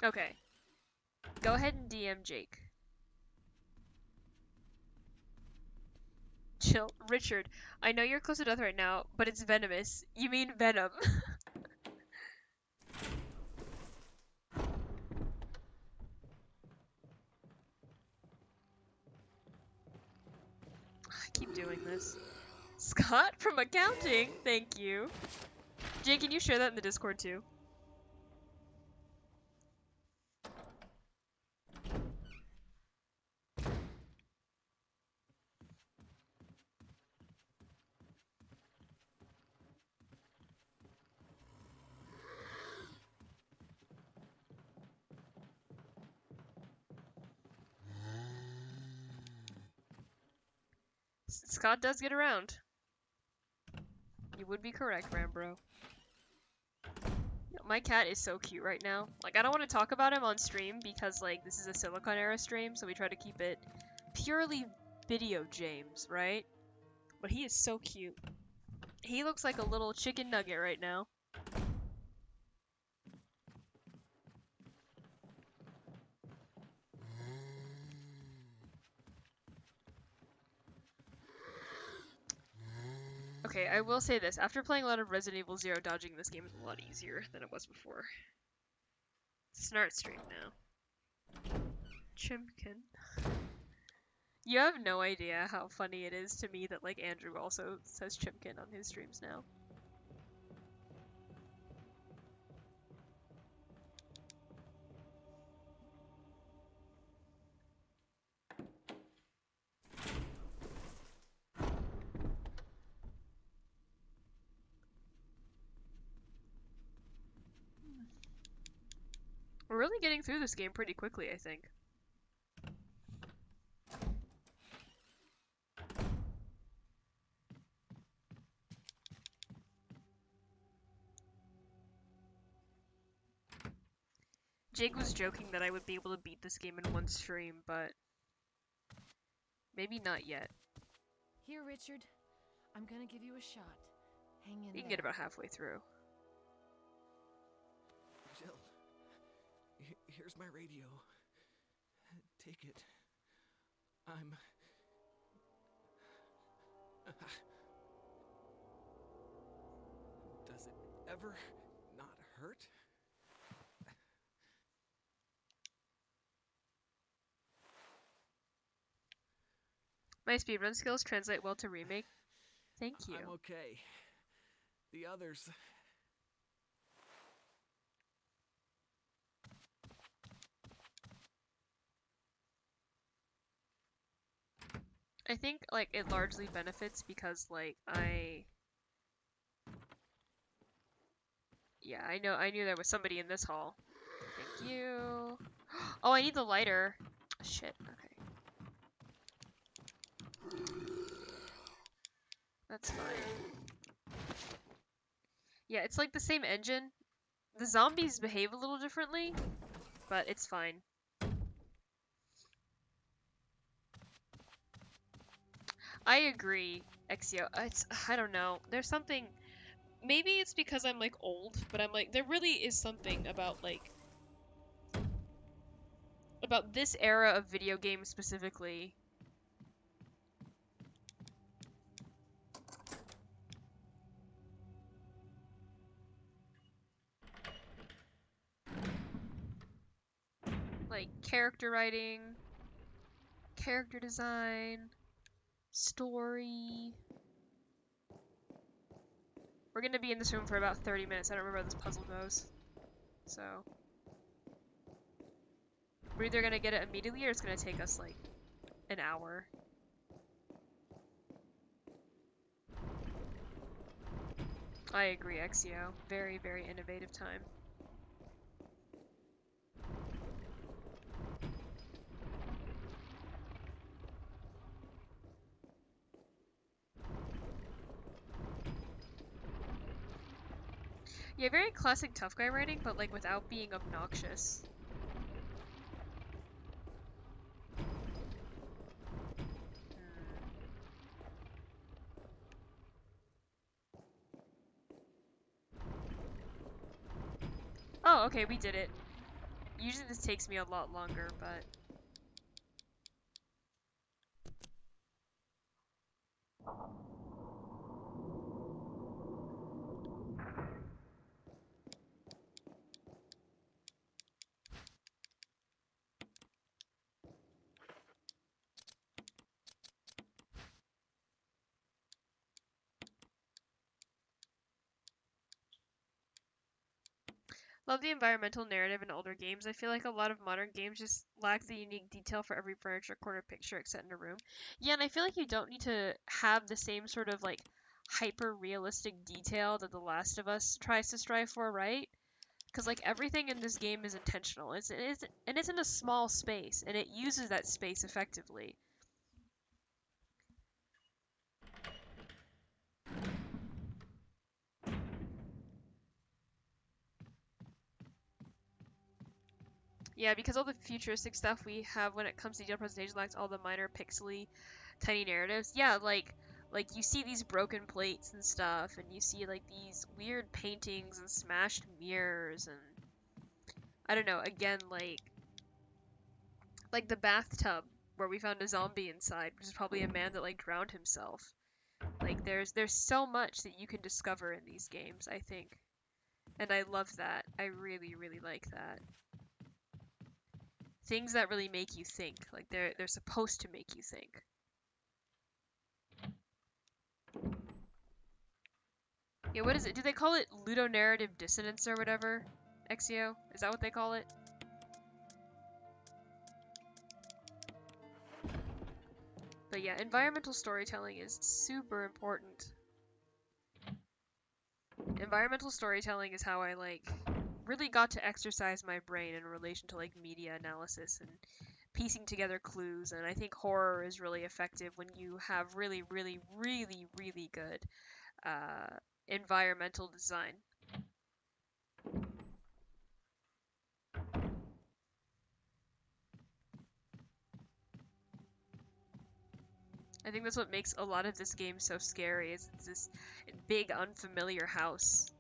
Okay. Go ahead and DM Jake. Chill. Richard, I know you're close to death right now, but it's venomous. You mean venom. I keep doing this. Scott from accounting, thank you. Jake, can you share that in the Discord too? Scott does get around. You would be correct, Rambro. My cat is so cute right now. Like, I don't want to talk about him on stream because, like, this is a Silicon Era stream, so we try to keep it purely video James, right? But he is so cute. He looks like a little chicken nugget right now. Okay, I will say this. After playing a lot of Resident Evil 0, dodging this game is a lot easier than it was before. Snart stream now. Chimkin. You have no idea how funny it is to me that, like, Andrew also says Chimkin on his streams now. We're really getting through this game pretty quickly, I think. Jake was joking that I would be able to beat this game in one stream, but maybe not yet.
Here, Richard. I'm gonna give you a shot. Hang in
You can
there.
get about halfway through.
Jill, here's my radio. Take it. I'm... Does it ever not hurt?
My speedrun skills translate well to remake. Thank you.
I'm okay. The others...
I think, like, it largely benefits because, like, yeah, I knew there was somebody in this hall. Thank you. Oh, I need the lighter. Shit, okay. That's fine. Yeah, it's like the same engine. The zombies behave a little differently, but it's fine. I agree, Exio. I don't know. There's something... Maybe it's because I'm, like, old, but I'm like, there really is something about, like... about this era of video games specifically. Like, character writing, character design, story. We're gonna be in this room for about 30 minutes. I don't remember how this puzzle goes. So... we're either gonna get it immediately or it's gonna take us, like, an hour. I agree, Exio. Very, very innovative time. Yeah, very classic tough guy writing, but, like, without being obnoxious. Oh, okay, we did it. Usually this takes me a lot longer, but... Love the environmental narrative in older games. I feel like a lot of modern games just lack the unique detail for every furniture, corner, picture, etc. in a room. Yeah, and I feel like you don't need to have the same sort of, like, hyper-realistic detail that The Last of Us tries to strive for, right? Because, like, everything in this game is intentional. It's in a small space, and it uses that space effectively. Yeah, because all the futuristic stuff we have when it comes to detailed presentation lacks all the minor pixely tiny narratives. Yeah, like you see these broken plates and stuff, and you see like these weird paintings and smashed mirrors, and I don't know, again, like the bathtub where we found a zombie inside, which is probably a man that like drowned himself. Like there's so much that you can discover in these games, I think. And I love that. I really, really like that. Things that really make you think. Like they're supposed to make you think. Yeah, what is it? Do they call it ludonarrative dissonance or whatever? Exio? Is that what they call it? But yeah, environmental storytelling is super important. Environmental storytelling is how I really got to exercise my brain in relation to like media analysis and piecing together clues, and I think horror is really effective when you have really, really, really, really good environmental design. I think that's what makes a lot of this game so scary, is it's this big unfamiliar house.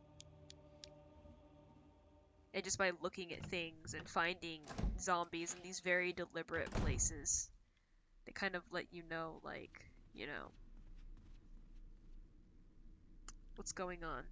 And just by looking at things and finding zombies in these very deliberate places, they kind of let you know, like, you know, what's going on.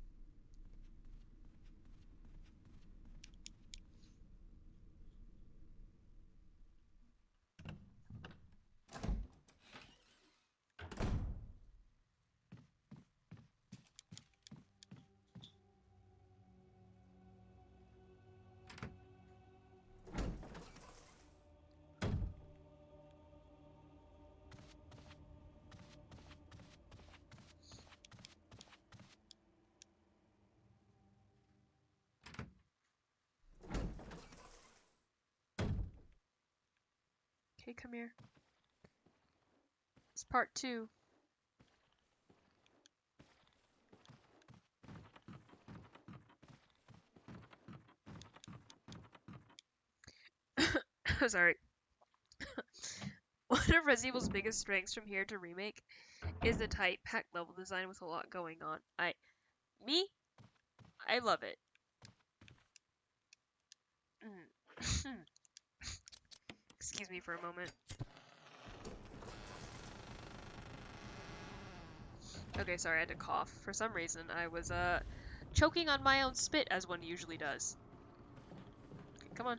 Okay, come here. It's part 2. Sorry. One of Resident Evil's biggest strengths from here to remake is the tight, packed level design with a lot going on. I love it. Excuse me for a moment. Okay, sorry, I had to cough. For some reason, I was, choking on my own spit, as one usually does. Okay, come on.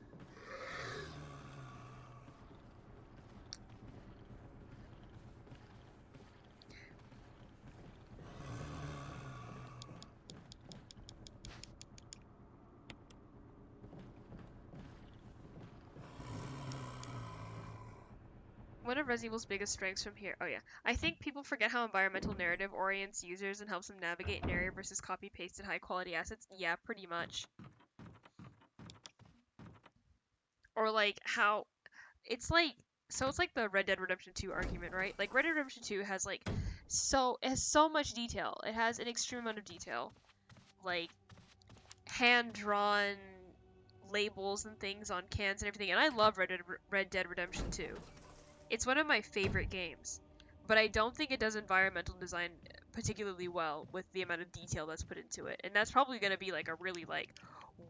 One of Resident Evil's biggest strengths from here. Oh yeah, I think people forget how environmental narrative orients users and helps them navigate an area versus copy-pasted high-quality assets. Yeah, pretty much. Or like how it's like it's like the Red Dead Redemption 2 argument, right? Like Red Dead Redemption 2 has it has so much detail. It has an extreme amount of detail. Like hand-drawn labels and things on cans and everything. And I love Red Dead Redemption 2. It's one of my favorite games, but I don't think it does environmental design particularly well with the amount of detail that's put into it. And that's probably going to be like a really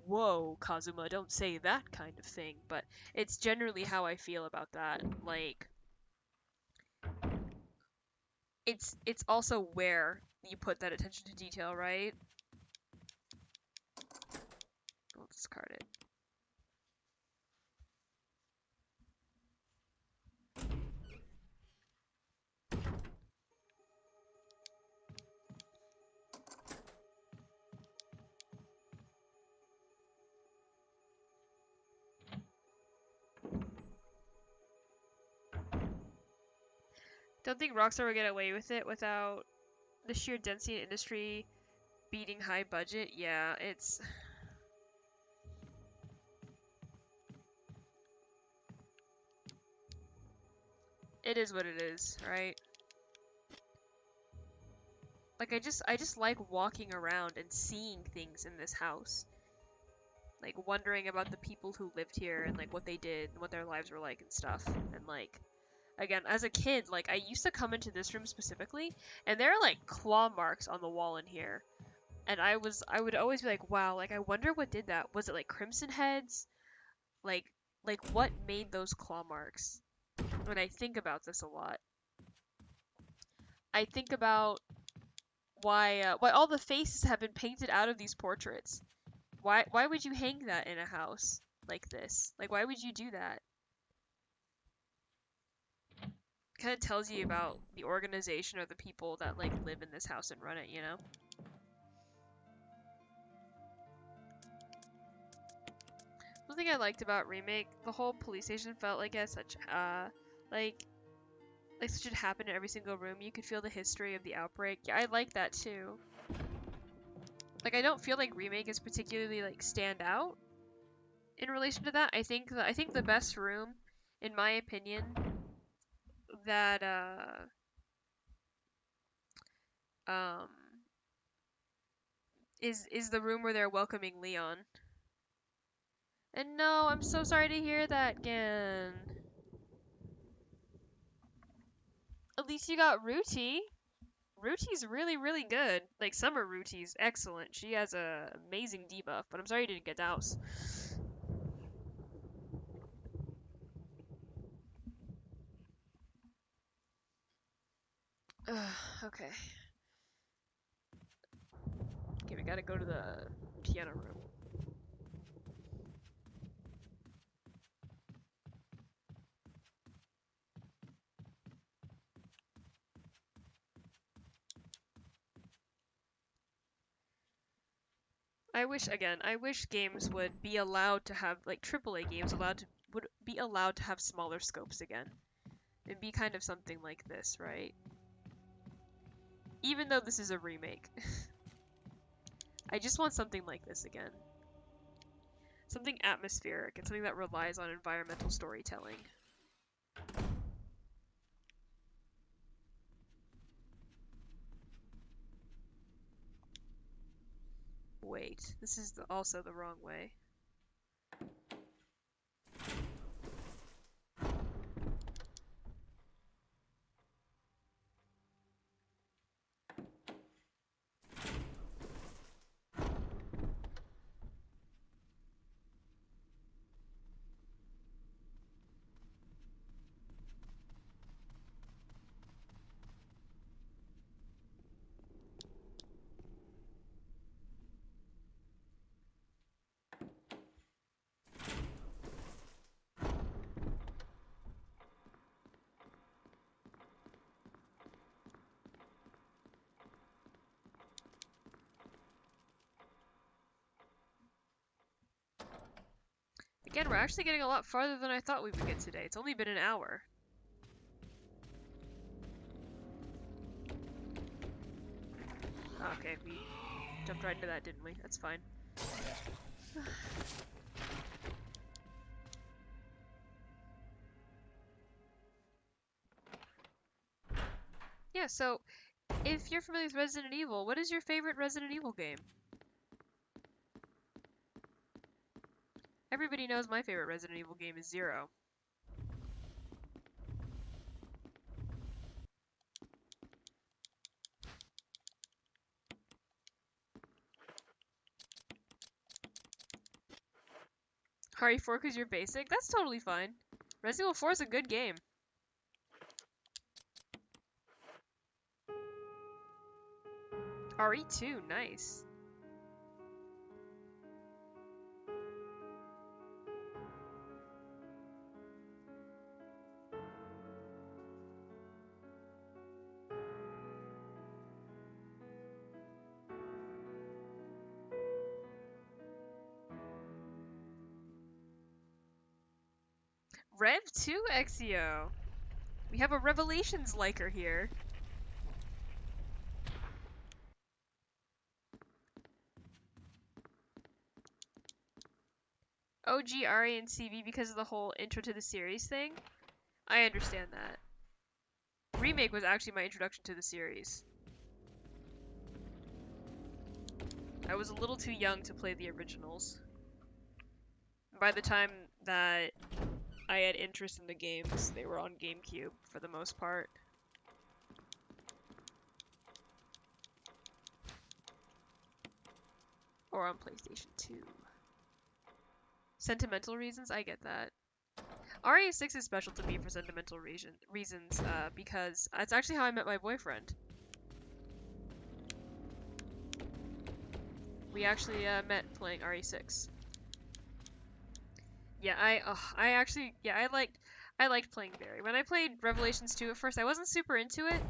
whoa, Kazuma, don't say that kind of thing, but it's generally how I feel about that. Like it's also where you put that attention to detail, right? We'll discard it. Don't think Rockstar would get away with it without the sheer density in industry beating high budget. Yeah, it is what it is, right? Like I just like walking around and seeing things in this house. like wondering about the people who lived here and like what they did and what their lives were like and stuff. And like again, as a kid, like I used to come into this room specifically and there are like claw marks on the wall in here. And I would always be like, wow, like I wonder what did that. Was it like Crimson Heads? Like what made those claw marks? And I think about this a lot. I think about why all the faces have been painted out of these portraits. Why would you hang that in a house like this? Like why would you do that? Kind of tells you about the organization or the people that like live in this house and run it, you know? One thing I liked about Remake, the whole police station felt like it had such like such a happen in every single room. You could feel the history of the outbreak. Yeah, I like that too. Like I don't feel like Remake is particularly like stand out in relation to that. I think the best room, in my opinion, that um is the room where they're welcoming Leon. And no, I'm so sorry to hear that, Gan. At least you got Ruti. Ruti's really, really good. Like, Summer Ruti's excellent. She has a amazing debuff, but I'm sorry you didn't get Douse. Okay. Okay, we gotta go to the piano room. I wish games would be allowed to have, like, AAA games would be allowed to have smaller scopes again. It'd be kind of something like this, right? Even though this is a remake. I just want something like this again. Something atmospheric and something that relies on environmental storytelling. Wait, this is also the wrong way. Again, we're actually getting a lot farther than I thought we would get today. It's only been an hour. Okay, we jumped right into that, didn't we? That's fine. Yeah, so if you're familiar with Resident Evil, what is your favorite Resident Evil game? Everybody knows my favorite Resident Evil game is Zero. RE4 because you're basic? That's totally fine. Resident Evil 4 is a good game. RE2, nice. Rev 2 Exio. We have a Revelations liker here. OG, RE, and CV because of the whole intro to the series thing. I understand that. Remake was actually my introduction to the series. I was a little too young to play the originals. By the time that I had interest in the games, they were on GameCube for the most part. Or on PlayStation 2. Sentimental reasons? I get that. RE6 is special to me for sentimental reasons, because it's actually how I met my boyfriend. We actually met playing RE6. Yeah, I liked playing Barry. When I played Revelations 2 at first, I wasn't super into it,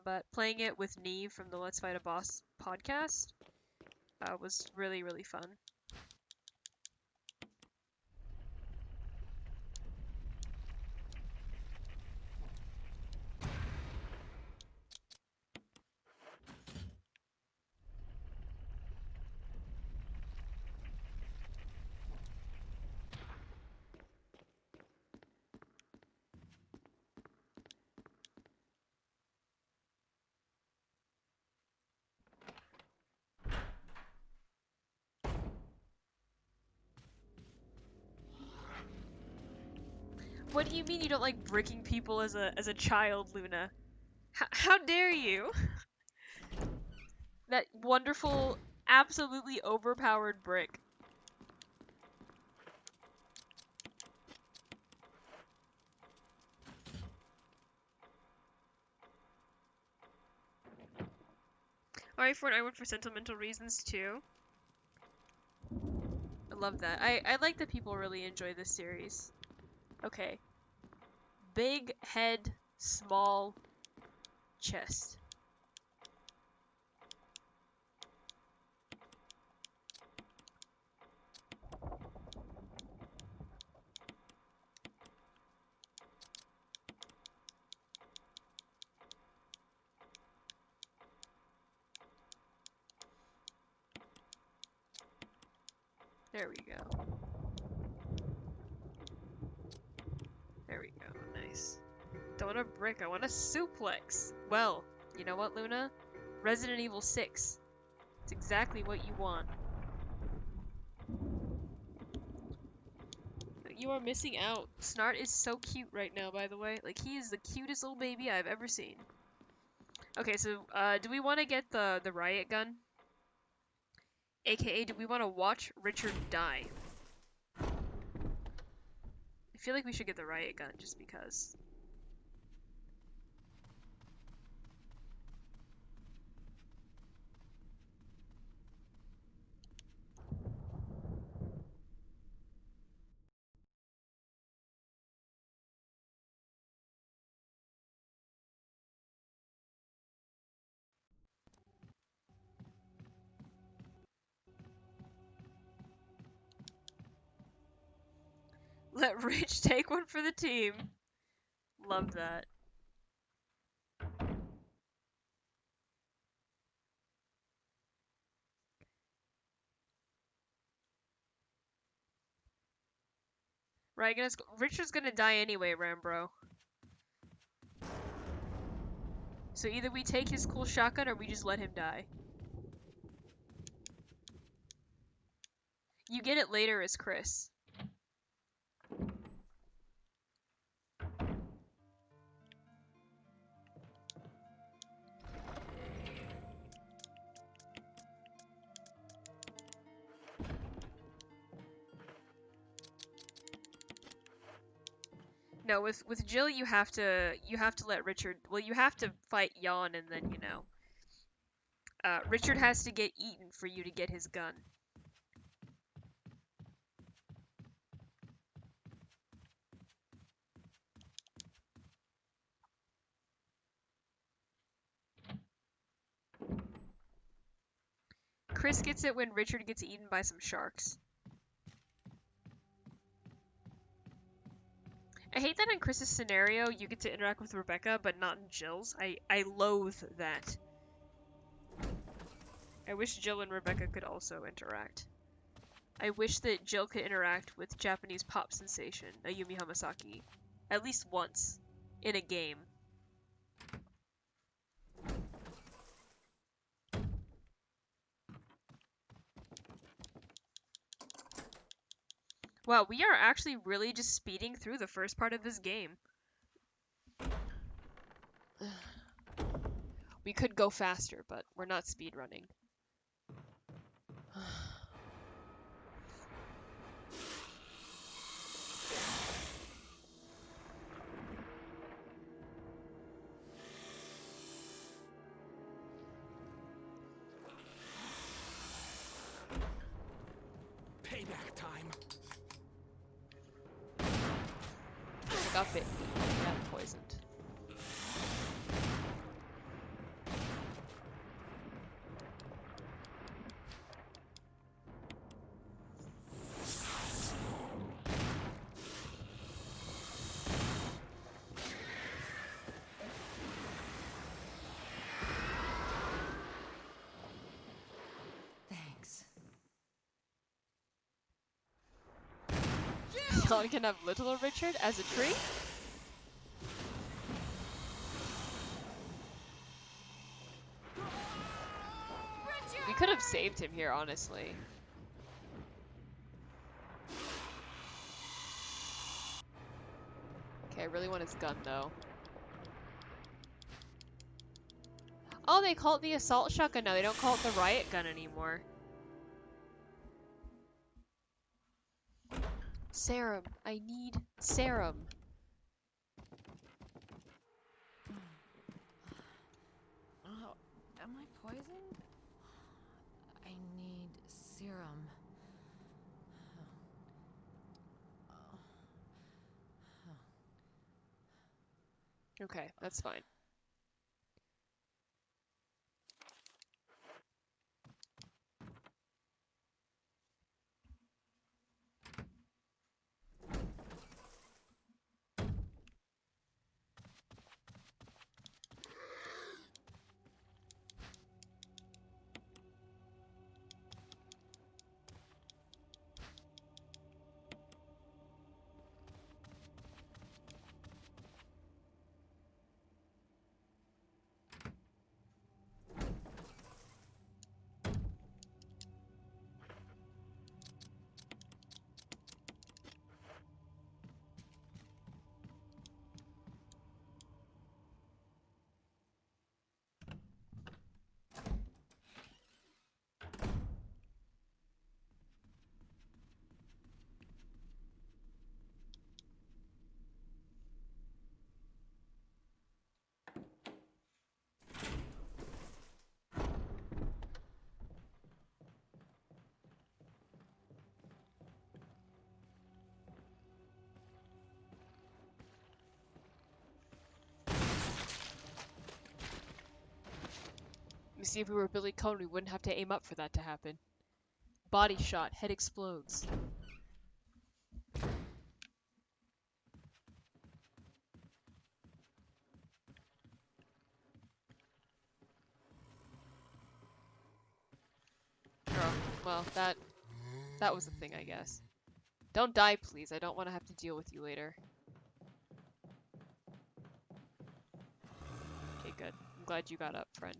but playing it with Neve from the Let's Fight a Boss podcast was really, really fun. What do you mean you don't like bricking people as a child, Luna? How dare you? That wonderful, absolutely overpowered brick. Alright, I went for sentimental reasons too. I love that. I like that people really enjoy this series. Okay. Big head, small chest. There we go. There we go. Nice. Don't want a brick, I want a suplex. Well, you know what, Luna? Resident Evil 6. It's exactly what you want. You are missing out. Snart is so cute right now, by the way. Like, he is the cutest little baby I've ever seen. Okay, so, do we want to get the riot gun? AKA, do we want to watch Richard die? I feel like we should get the riot gun, just because. Let Rich take one for the team. Love that. Right, Richard's gonna die anyway, Rambro. So either we take his cool shotgun or we just let him die. You get it later as Chris. No, with Jill you have to let Richard, well, you have to fight Jan, and then, you know, Richard has to get eaten for you to get his gun. Chris gets it when Richard gets eaten by some sharks. I hate that in Chris's scenario you get to interact with Rebecca, but not in Jill's. I loathe that. I wish Jill and Rebecca could also interact. I wish that Jill could interact with Japanese pop sensation Ayumi Hamasaki at least once in a game. Wow, we are actually really just speeding through the first part of this game. We could go faster, but we're not speed running.
Payback time.
I got bit. I got poisoned.
Thanks.
Y'all can have Little Richard as a tree? We could have saved him here, honestly. Okay, I really want his gun, though. Oh, they call it the assault shotgun now. They don't call it the riot gun anymore. Serum. I need serum.
Oh, am I poisoned? I need serum.
Okay, that's fine. You see, if we were Billy Cohn, we wouldn't have to aim up for that to happen. Body shot, head explodes. Oh, well, that was the thing, I guess. Don't die, please. I don't want to have to deal with you later. Okay, good. I'm glad you got up, friend.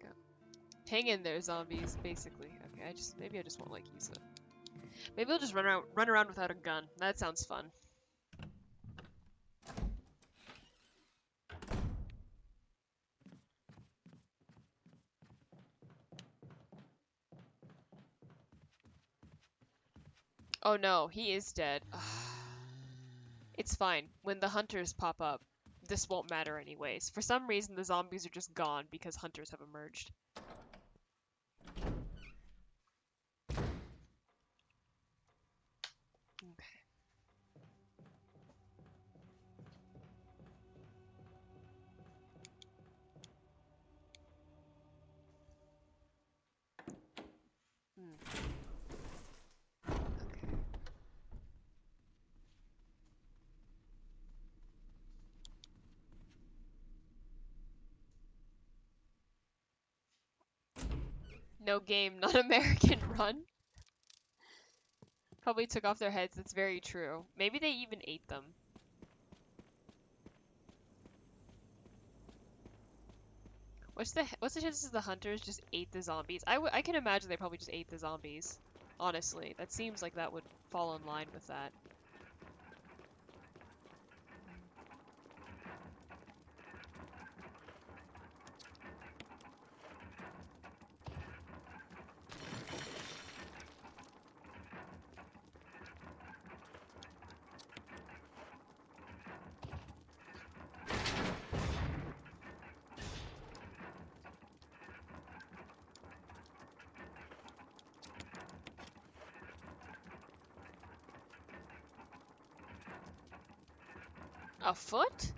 Go. Hang in there, zombies, basically. Okay, maybe I just won't like use it. Maybe I'll just run around without a gun. That sounds fun. Oh no, he is dead. It's fine. When the hunters pop up, this won't matter anyways. For some reason, the zombies are just gone because hunters have emerged. Okay. Okay. No game, not American run. Probably took off their heads. That's very true. Maybe they even ate them. What's the chances the hunters just ate the zombies? I can imagine they probably just ate the zombies. Honestly, that seems like that would fall in line with that. A foot?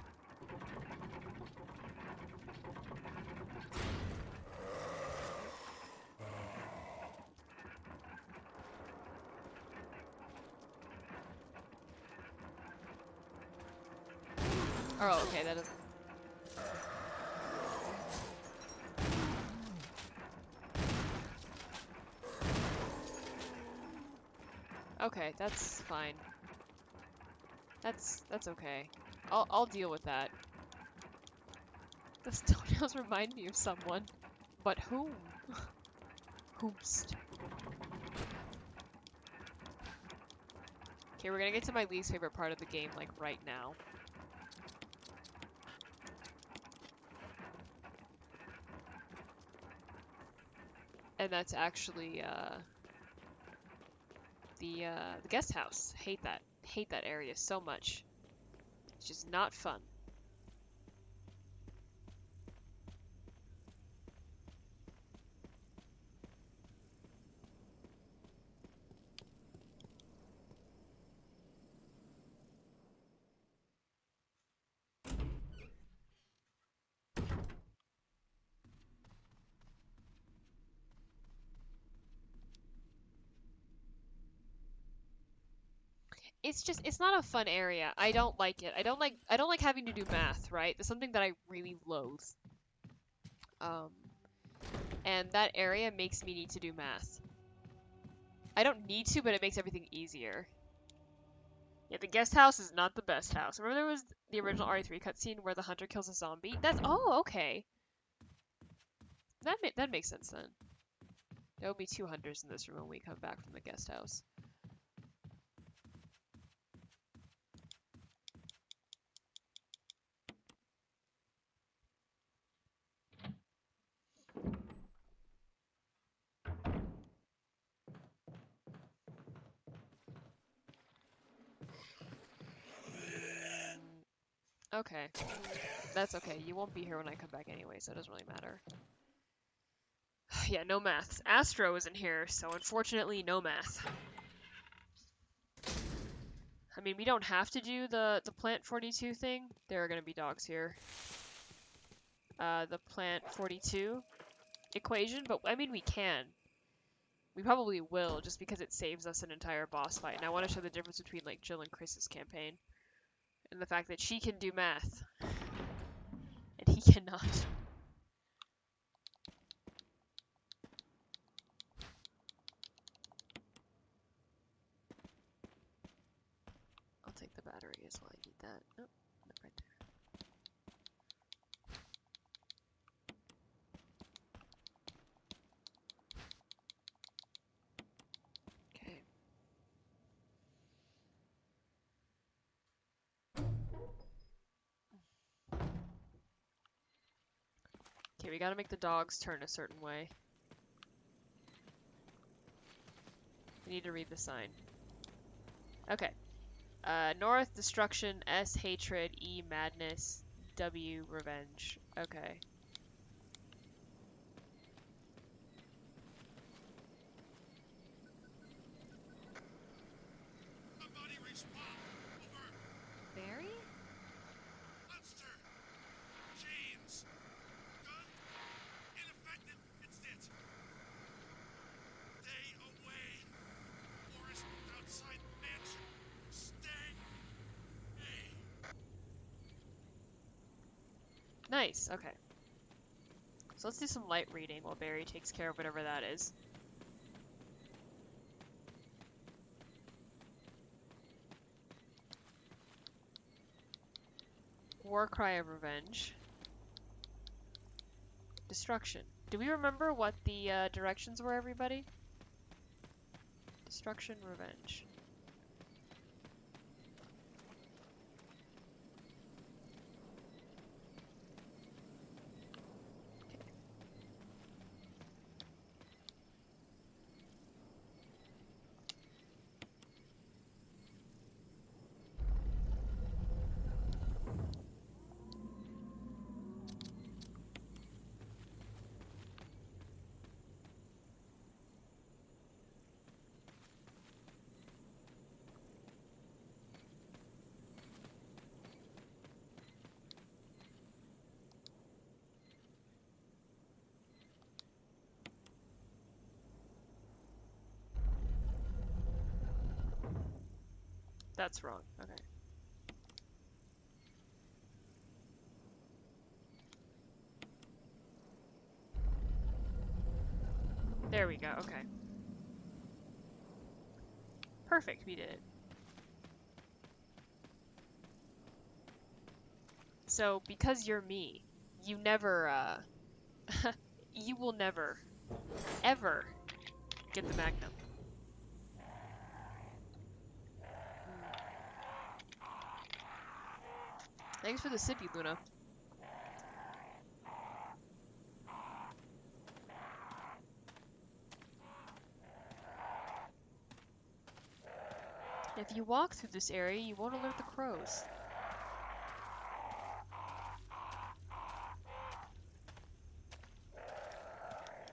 Oh, okay, that doesn't... Okay, that's fine. That's okay. I'll deal with that. Those toenails remind me of someone. But whom? Whomst. Okay, we're gonna get to my least favorite part of the game, like, right now. And that's actually, the guest house. Hate that. Hate that area so much. It's just not fun. It's not a fun area. I don't like it. I don't like having to do math, right? That's something that I really loathe. And that area makes me need to do math. I don't need to, but it makes everything easier. Yeah, the guest house is not the best house. Remember there was the original RE3 cutscene where the hunter kills a zombie? Oh, okay. That makes sense then. There will be 2 hunters in this room when we come back from the guest house. Okay. That's okay. You won't be here when I come back anyway, so it doesn't really matter. Yeah, no maths. Astro isn't here, so unfortunately, no math. I mean, we don't have to do the Plant 42 thing. There are gonna be dogs here. The Plant 42 equation, but I mean, we can. We probably will, just because it saves us an entire boss fight. And I want to show the difference between, like, Jill and Chris's campaign. And the fact that she can do math. And he cannot. I'll take the battery as well. I need that. Oh, right there. Okay. Okay, we gotta make the dogs turn a certain way. We need to read the sign. Okay. North, destruction. S, hatred. E, madness. W, revenge. Okay.
Barry?
Monster! James! Gun? Ineffective! It's it! Stay away! Forest outside mansion! Stay! Hey!
Nice, okay. So So let's do some light reading while Barry takes care of whatever that is. War Cry of Revenge. Destruction. Do we remember what the directions were, everybody? Destruction, Revenge. That's wrong. Okay. There we go. Okay. Perfect. We did it. So, because you're me, you never, you will never, ever get the Magnum. Thanks for the sippy, Luna. If you walk through this area, you won't alert the crows.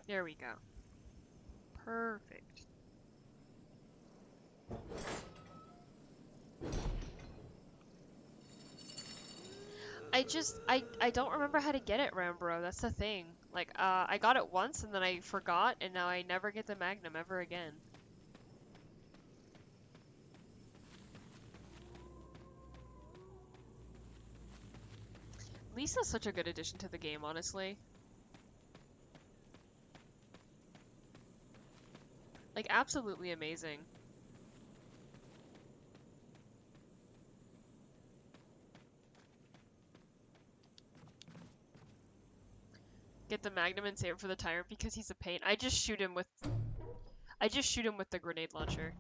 There we go. Perfect. I don't remember how to get it, Rambro. That's the thing. Like, I got it once and then I forgot, and now I never get the Magnum ever again. Lisa's such a good addition to the game, honestly. Like, absolutely amazing. Get the Magnum and save it for the tyrant because he's a pain. I just shoot him with the grenade launcher.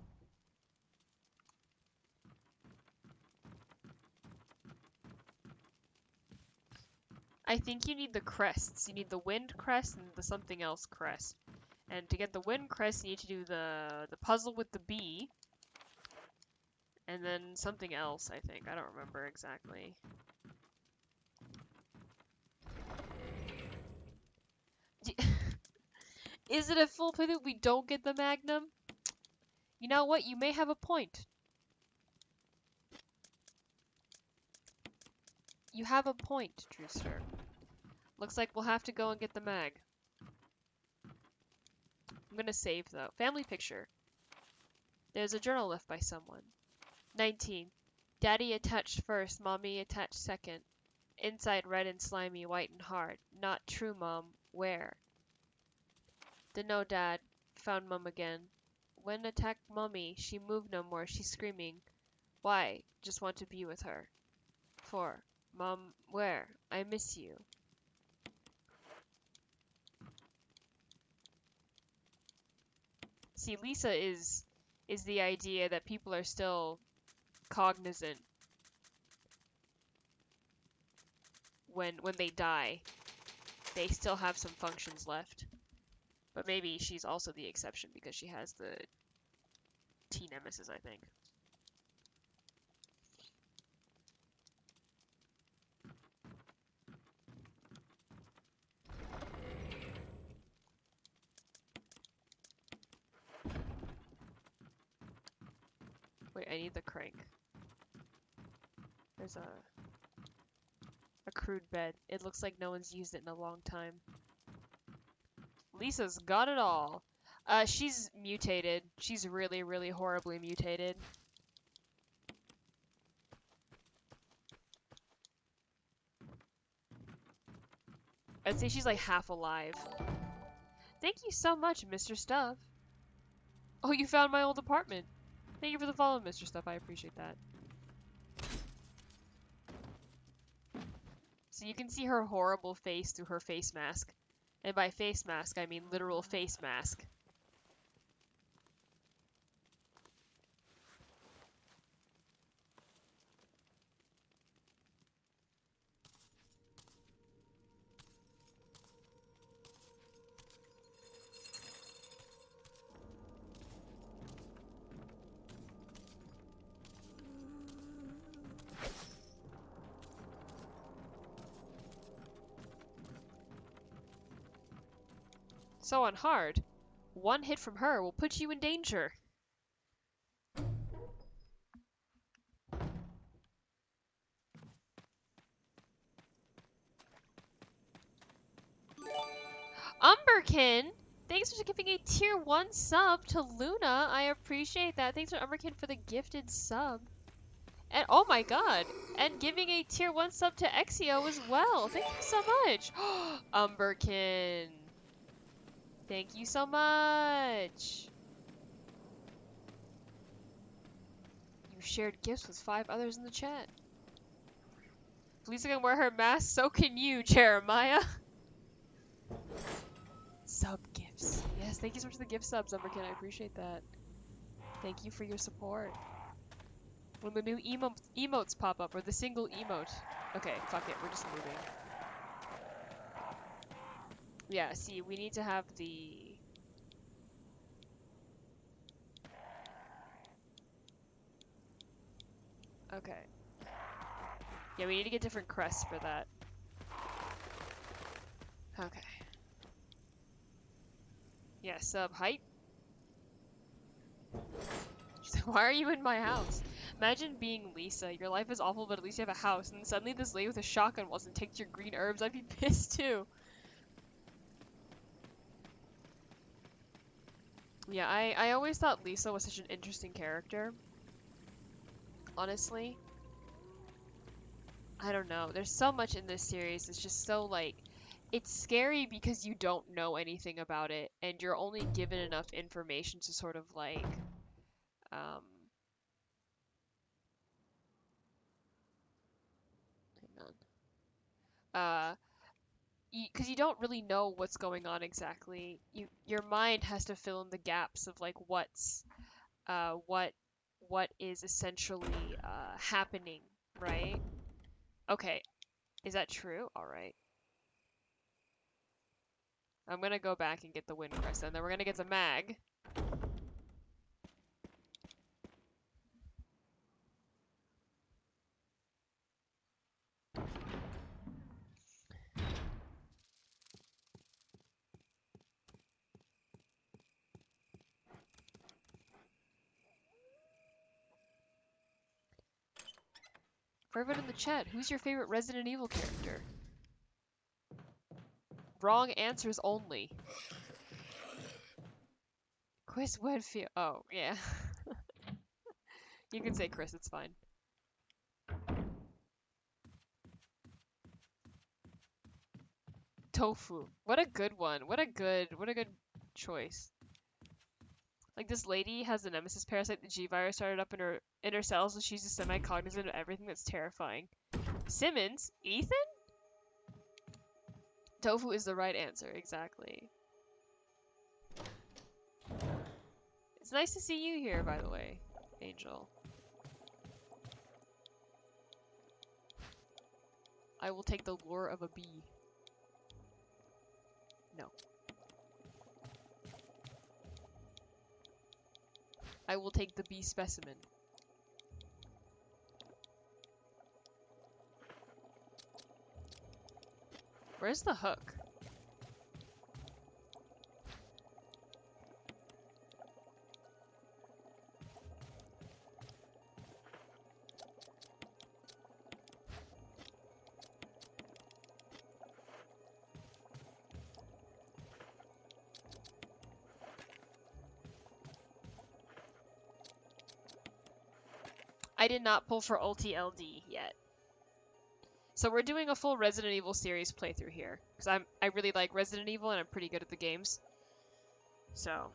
I think you need the crests. You need the wind crest and the something else crest. And to get the wind crest, you need to do the puzzle with the bee. And then something else, I think. I don't remember exactly. Is it a full play that we don't get the Magnum? You know what? You may have a point. You have a point, Drewster. Looks like we'll have to go and get the mag. I'm gonna save, though. Family picture. There's a journal left by someone. 19. Daddy attached first, Mommy attached second. Inside red and slimy, white and hard. Not true, Mom. Where? Dunno, Dad. Found Mom again. When attacked Mommy, she moved no more. She's screaming. Why? Just want to be with her. 4. Mom, where? I miss you. See, Lisa is the idea that people are still cognizant when they die. They still have some functions left. But maybe she's also the exception because she has the T-Nemesis, I think. Wait, I need the crank. There's a crude bed. It looks like no one's used it in a long time. Lisa's got it all. She's mutated. She's really, really horribly mutated. I'd say she's like half alive. Thank you so much, Mr. Stuff. Oh, you found my old apartment. Thank you for the follow, Mr. Stuff. I appreciate that. So you can see her horrible face through her face mask. And by face mask, I mean literal face mask. So on hard, one hit from her will put you in danger. Umberkin! Thanks for giving a tier 1 sub to Luna. I appreciate that. Thanks for Umberkin for the gifted sub. And oh my god, and giving a tier 1 sub to Exio as well. Thank you so much. Umberkin. Thank you so much. You shared gifts with 5 others in the chat. Lisa can wear her mask, so can you, Jeremiah. Sub gifts. Yes, thank you so much for the gift subs, Umberkin. I appreciate that. Thank you for your support. When the new emotes pop up, or the single emote. Okay, fuck it, we're just moving. Yeah, see, we need to have the... Okay. Yeah, we need to get different crests for that. Okay. Yeah, sub height. She's like, why are you in my house? Imagine being Lisa. Your life is awful, but at least you have a house. And suddenly this lady with a shotgun wants to take your green herbs. I'd be pissed too. Yeah, I always thought Lisa was such an interesting character. Honestly. I don't know. There's so much in this series. It's just so, like... It's scary because you don't know anything about it. And you're only given enough information to sort of, like... Hang on. Because you don't really know what's going on exactly. Your mind has to fill in the gaps of like what is essentially happening, right? Okay, is that true? All right. I'm gonna go back and get the wind crest, and then we're gonna get the mag. For everyone in the chat, who's your favorite Resident Evil character? Wrong answers only. Chris Wedfield. Oh, yeah. You can say Chris, it's fine. Tofu. What a good one. What a good choice. Like, this lady has the Nemesis parasite, the G-virus started up in her cells, and she's just semi-cognizant of everything. That's terrifying. Simmons? Ethan? Tofu is the right answer, exactly. It's nice to see you here, by the way, Angel. I will take the lure of a bee. No. I will take the bee specimen. Where's the hook? I did not pull for ulti LD yet. So we're doing a full Resident Evil series playthrough here, because I really like Resident Evil and I'm pretty good at the games. So.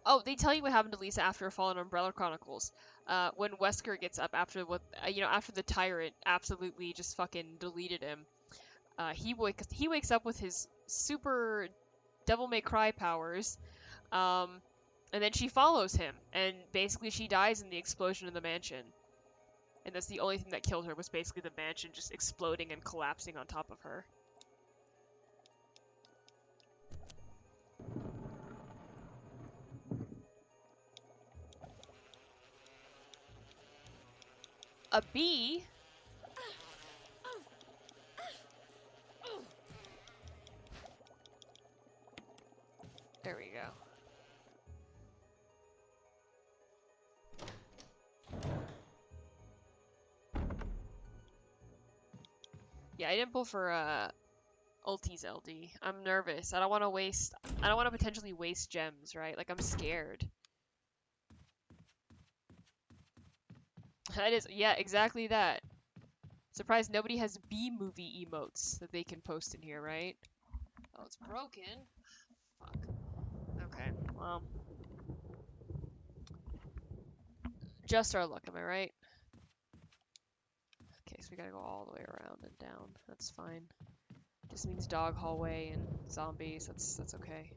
Oh, they tell you what happened to Lisa after Fallen Umbrella Chronicles. When Wesker gets up after after the tyrant absolutely just fucking deleted him. He wakes up with his super Devil May Cry powers. And then she follows him, and basically she dies in the explosion in the mansion. And that's the only thing that killed her, was basically the mansion just exploding and collapsing on top of her. A bee? There we go. Yeah, I didn't pull for Ulti's LD. I'm nervous. I don't want to potentially waste gems, right? Like, I'm scared. That is, yeah, exactly that. Surprised nobody has B-movie emotes that they can post in here, right? Oh, it's broken. Fuck. Okay, well. Just our luck, am I right? Okay, so we gotta go all the way around and down. That's fine. Just means dog hallway and zombies. That's okay.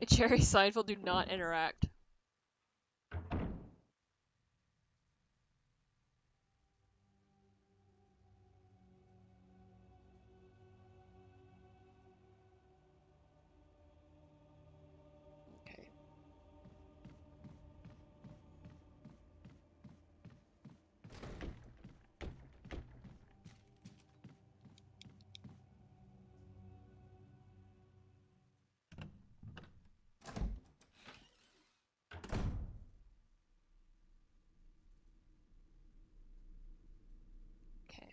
Jerry Seinfeld do not interact. Okay. Okay.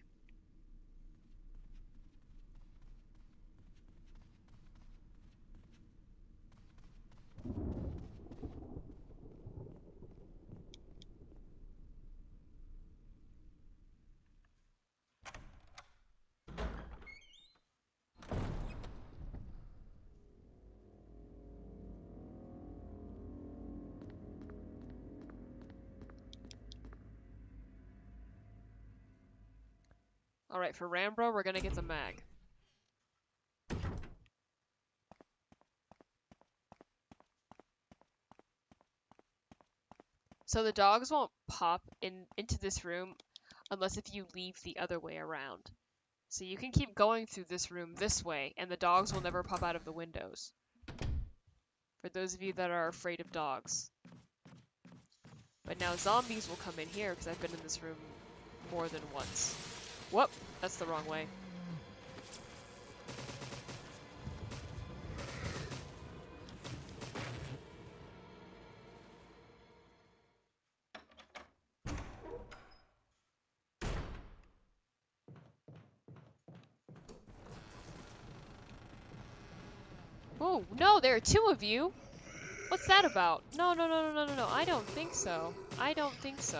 Alright, for Rambro, we're gonna get the mag. So the dogs won't pop into this room unless if you leave the other way around. So you can keep going through this room this way, and the dogs will never pop out of the windows. For those of you that are afraid of dogs. But now zombies will come in here, because I've been in this room more than once. Whoop! That's the wrong way. Oh, no, there are two of you! What's that about? No, no, no, no, no, no, no, I don't think so. I don't think so.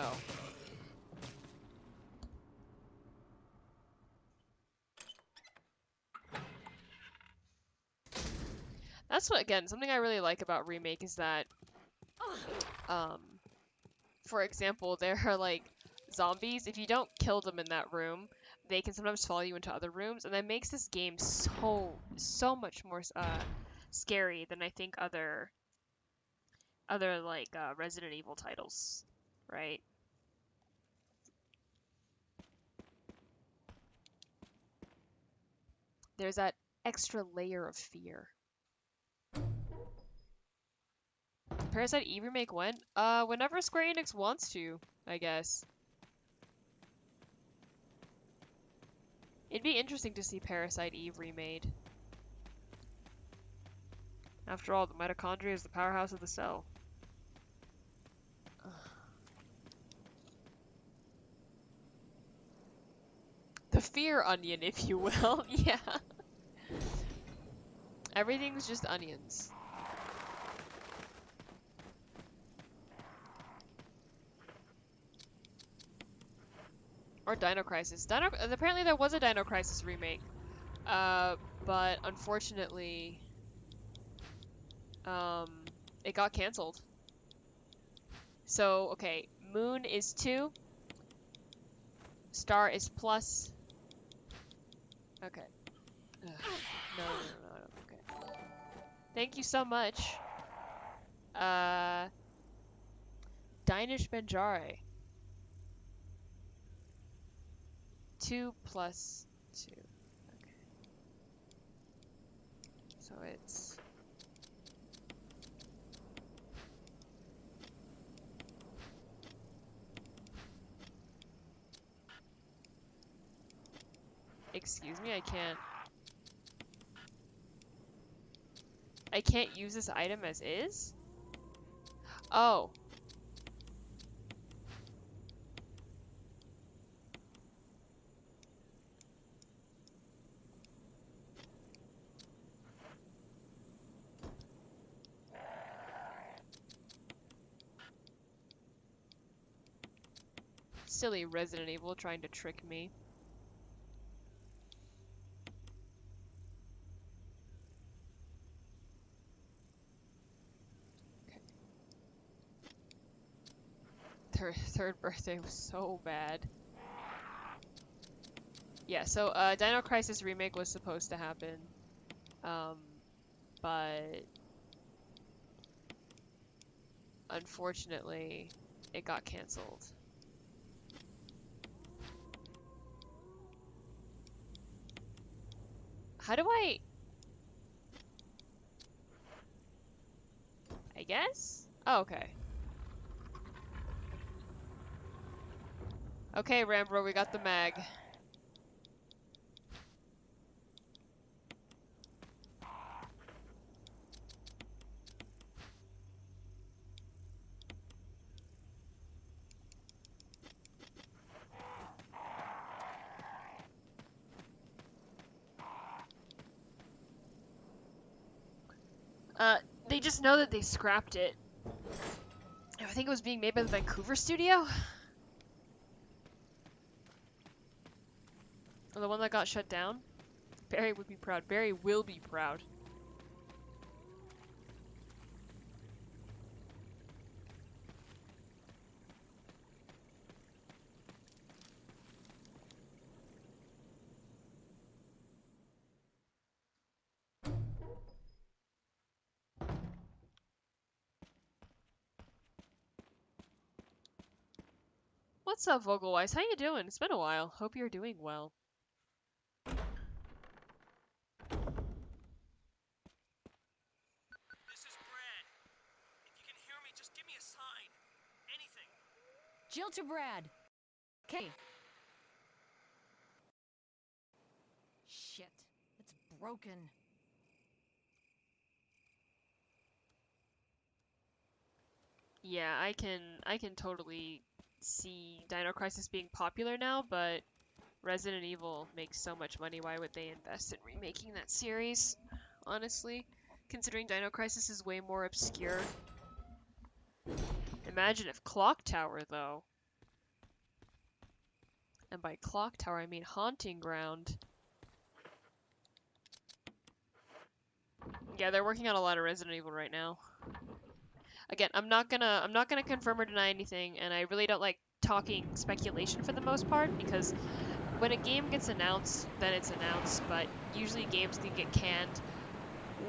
That's what, again, something I really like about Remake is that, for example, there are, like, zombies. If you don't kill them in that room, they can sometimes follow you into other rooms, and that makes this game so much more, scary than I think other like, Resident Evil titles, right? There's that extra layer of fear. Parasite Eve remake when? Whenever Square Enix wants to, I guess. It'd be interesting to see Parasite Eve remade. After all, the mitochondria is the powerhouse of the cell. The fear onion, if you will. Yeah. Everything's just onions. Or Dino Crisis. Apparently there was a Dino Crisis remake. But unfortunately, it got canceled. So, okay, Moon is 2, Star is plus. Okay. Ugh. No, okay. Thank you so much. Dinish Benjari. 2 plus 2. Okay. So it's... Excuse me, I can't use this item as is? Oh. Silly Resident Evil trying to trick me. Their third birthday was so bad. Yeah, so Dino Crisis Remake was supposed to happen. But unfortunately, it got canceled. How do I guess? Oh, okay. Okay, Rambro, we got the mag. They just know that they scrapped it. I think it was being made by the Vancouver studio? Or the one that got shut down? Barry would be proud. Barry will be proud. What's up, Vogelweiss? How you doing? It's been a while. Hope you're doing well.
This is Brad. If you can hear me, just give me a sign. Anything.
Jill to Brad. Okay. Shit. It's broken.
Yeah, I can totally see Dino Crisis being popular now, but Resident Evil makes so much money. Why would they invest in remaking that series? Honestly, considering Dino Crisis is way more obscure. Imagine if Clock Tower, though. And by Clock Tower, I mean Haunting Ground. Yeah, they're working on a lot of Resident Evil right now. Again, I'm not gonna confirm or deny anything, and I really don't like talking speculation for the most part, because when a game gets announced, then it's announced, but usually games can get canned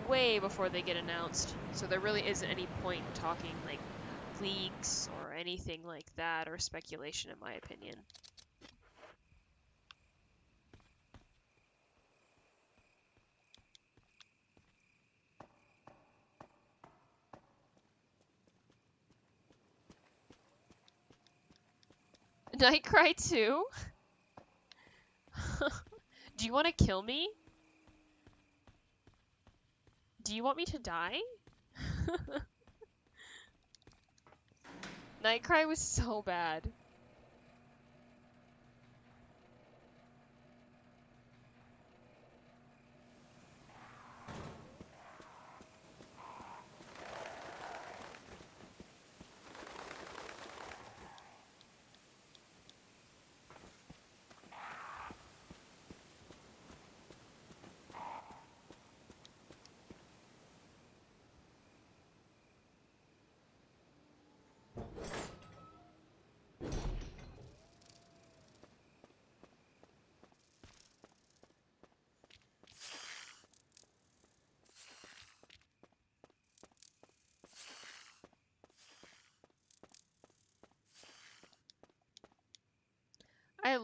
way before they get announced, so there really isn't any point in talking like leaks or anything like that, or speculation in my opinion. Nightcry 2? Do you want to kill me? Do you want me to die? Nightcry was so bad.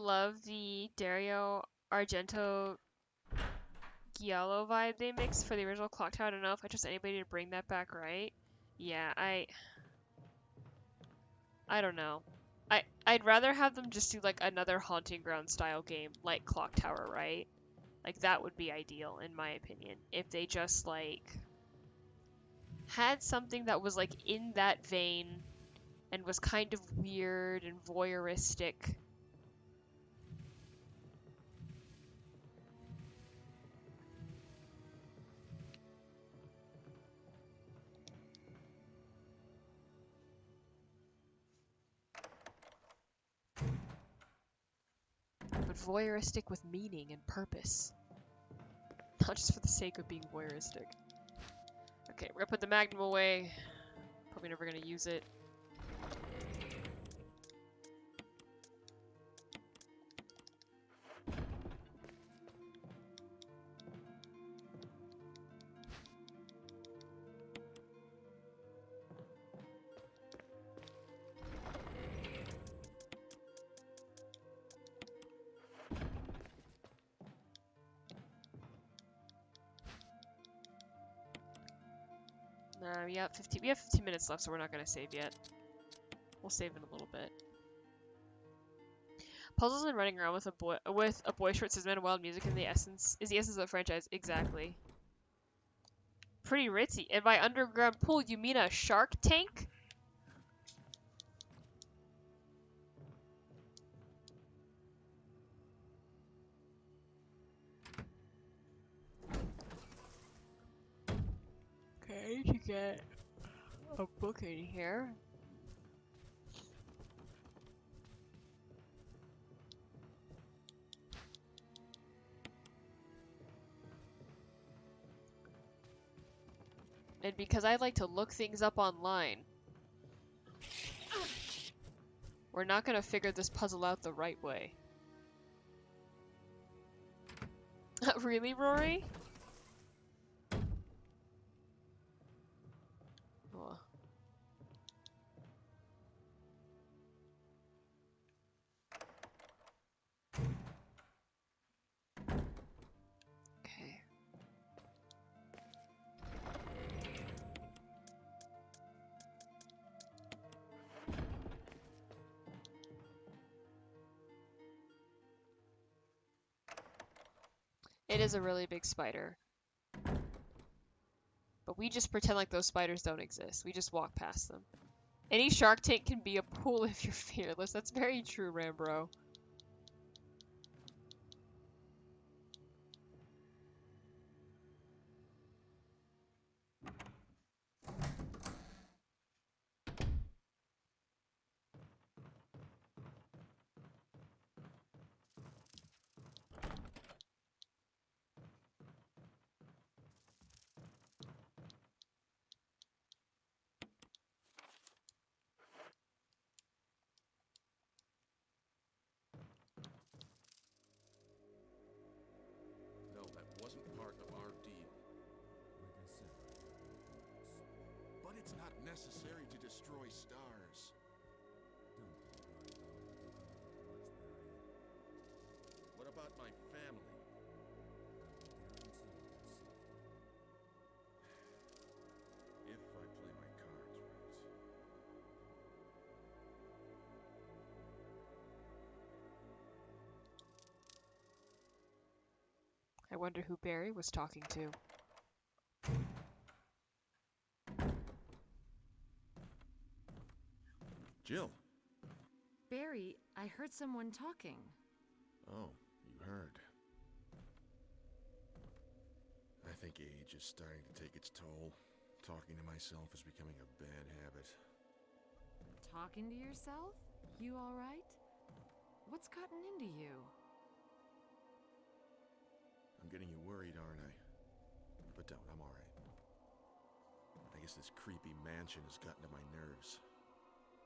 love the Dario Argento Giallo vibe they mixed for the original Clock Tower. I don't know if I trust anybody to bring that back right. Yeah, I don't know. I'd rather have them just do like another Haunting Ground style game like Clock Tower, right? Like that would be ideal in my opinion. If they just like had something that was like in that vein and was kind of weird and voyeuristic. But voyeuristic with meaning and purpose. Not just for the sake of being voyeuristic. Okay, we're gonna put the Magnum away. Probably never gonna use it. Nah, we have 15 minutes left, so we're not gonna save yet. We'll save in a little bit. Puzzles and running around with a boy short says man wild music in the essence is the essence of the franchise. Exactly. Pretty ritzy. And by underground pool, you mean a shark tank? Okay, you get a book in here. And because I like to look things up online, we're not gonna figure this puzzle out the right way. Really, Rory? Oh. Okay. It is a really big spider. But we just pretend like those spiders don't exist. We just walk past them. Any shark tank can be a pool if you're fearless. That's very true, Rambro.
No, that wasn't part of our deal. But it's not necessary to destroy stars. What about my family? If I play my cards right.
I wonder who Barry was talking to.
Jill.
Barry, I heard someone talking.
Oh, you heard. I think age is starting to take its toll. Talking to myself is becoming a bad habit.
Talking to yourself? You alright? What's gotten into you?
I'm getting you worried, aren't I? But don't, I'm alright. I guess this creepy mansion has gotten to my nerves.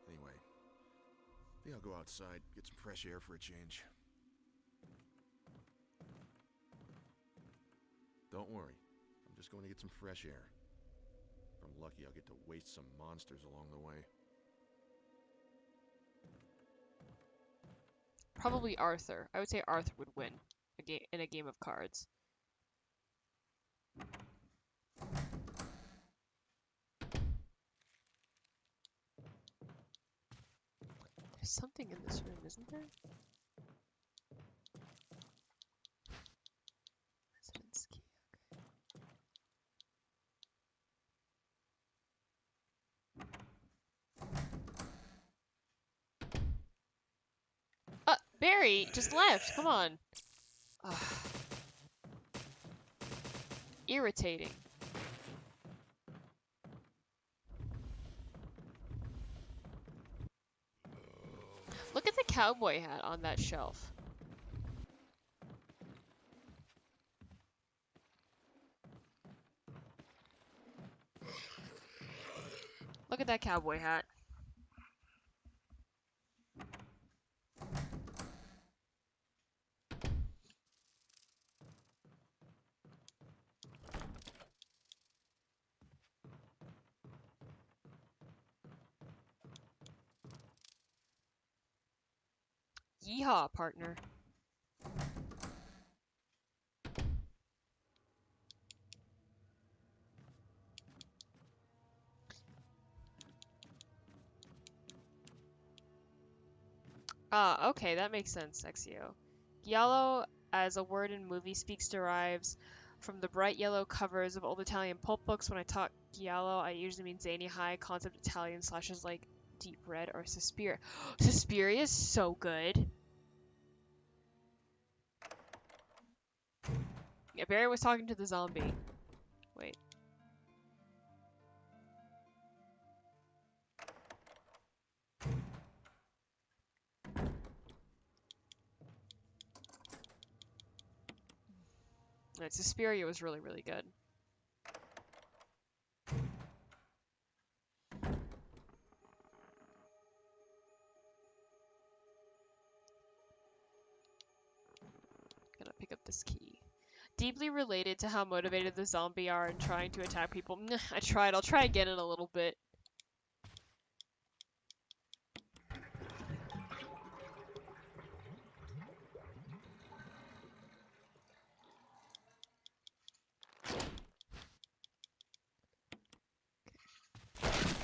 Anyway, I think I'll go outside, get some fresh air for a change. Don't worry, I'm just going to get some fresh air. If I'm lucky, I'll get to waste some monsters along the way.
Probably Arthur. I would say Arthur would win in a game of cards. There's something in this room, isn't there? Residence key. Barry just left. Come on. Ugh. Irritating. Look at the cowboy hat on that shelf. Look at that cowboy hat. Yeehaw, partner. Ah, okay, that makes sense, Exio. Giallo, as a word in movie speaks, derives from the bright yellow covers of old Italian pulp books. When I talk Giallo, I usually mean zany, high concept Italian slashes like Deep Red or Suspiria. Suspiria is so good. Yeah, Barry was talking to the zombie. Wait. No, Suspiria was really, really good. Gonna pick up this key. Deeply related to how motivated the zombie are in trying to attack people. I tried. I'll try again in a little bit.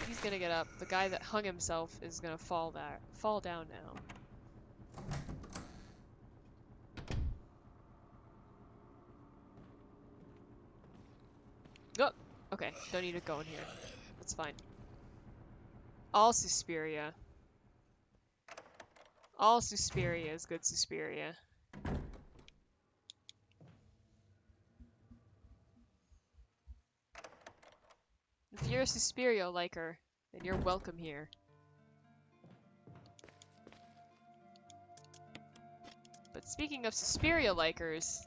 He's gonna get up. The guy that hung himself is gonna fall down now. Oh, okay. Don't need to go in here. That's fine. All Suspiria. All Suspiria is good Suspiria. If you're a Suspiria liker, then you're welcome here. But speaking of Suspiria likers,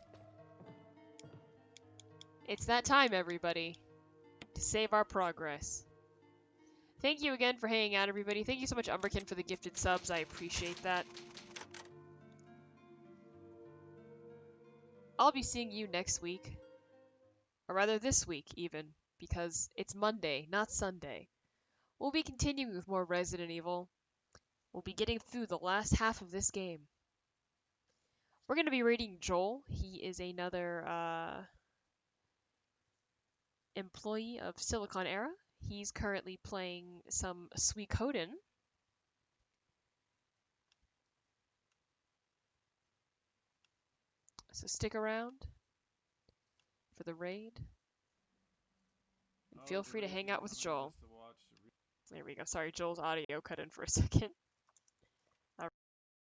it's that time, everybody, to save our progress. Thank you again for hanging out, everybody. Thank you so much, Umberkin, for the gifted subs. I appreciate that. I'll be seeing you next week. Or rather, this week, even. Because it's Monday, not Sunday. We'll be continuing with more Resident Evil. We'll be getting through the last half of this game. We're going to be raiding Joel. He is another employee of Silicon Era. He's currently playing some Suikoden. So stick around for the raid. And feel free to hang out with Joel. There we go. Sorry, Joel's audio cut in for a second.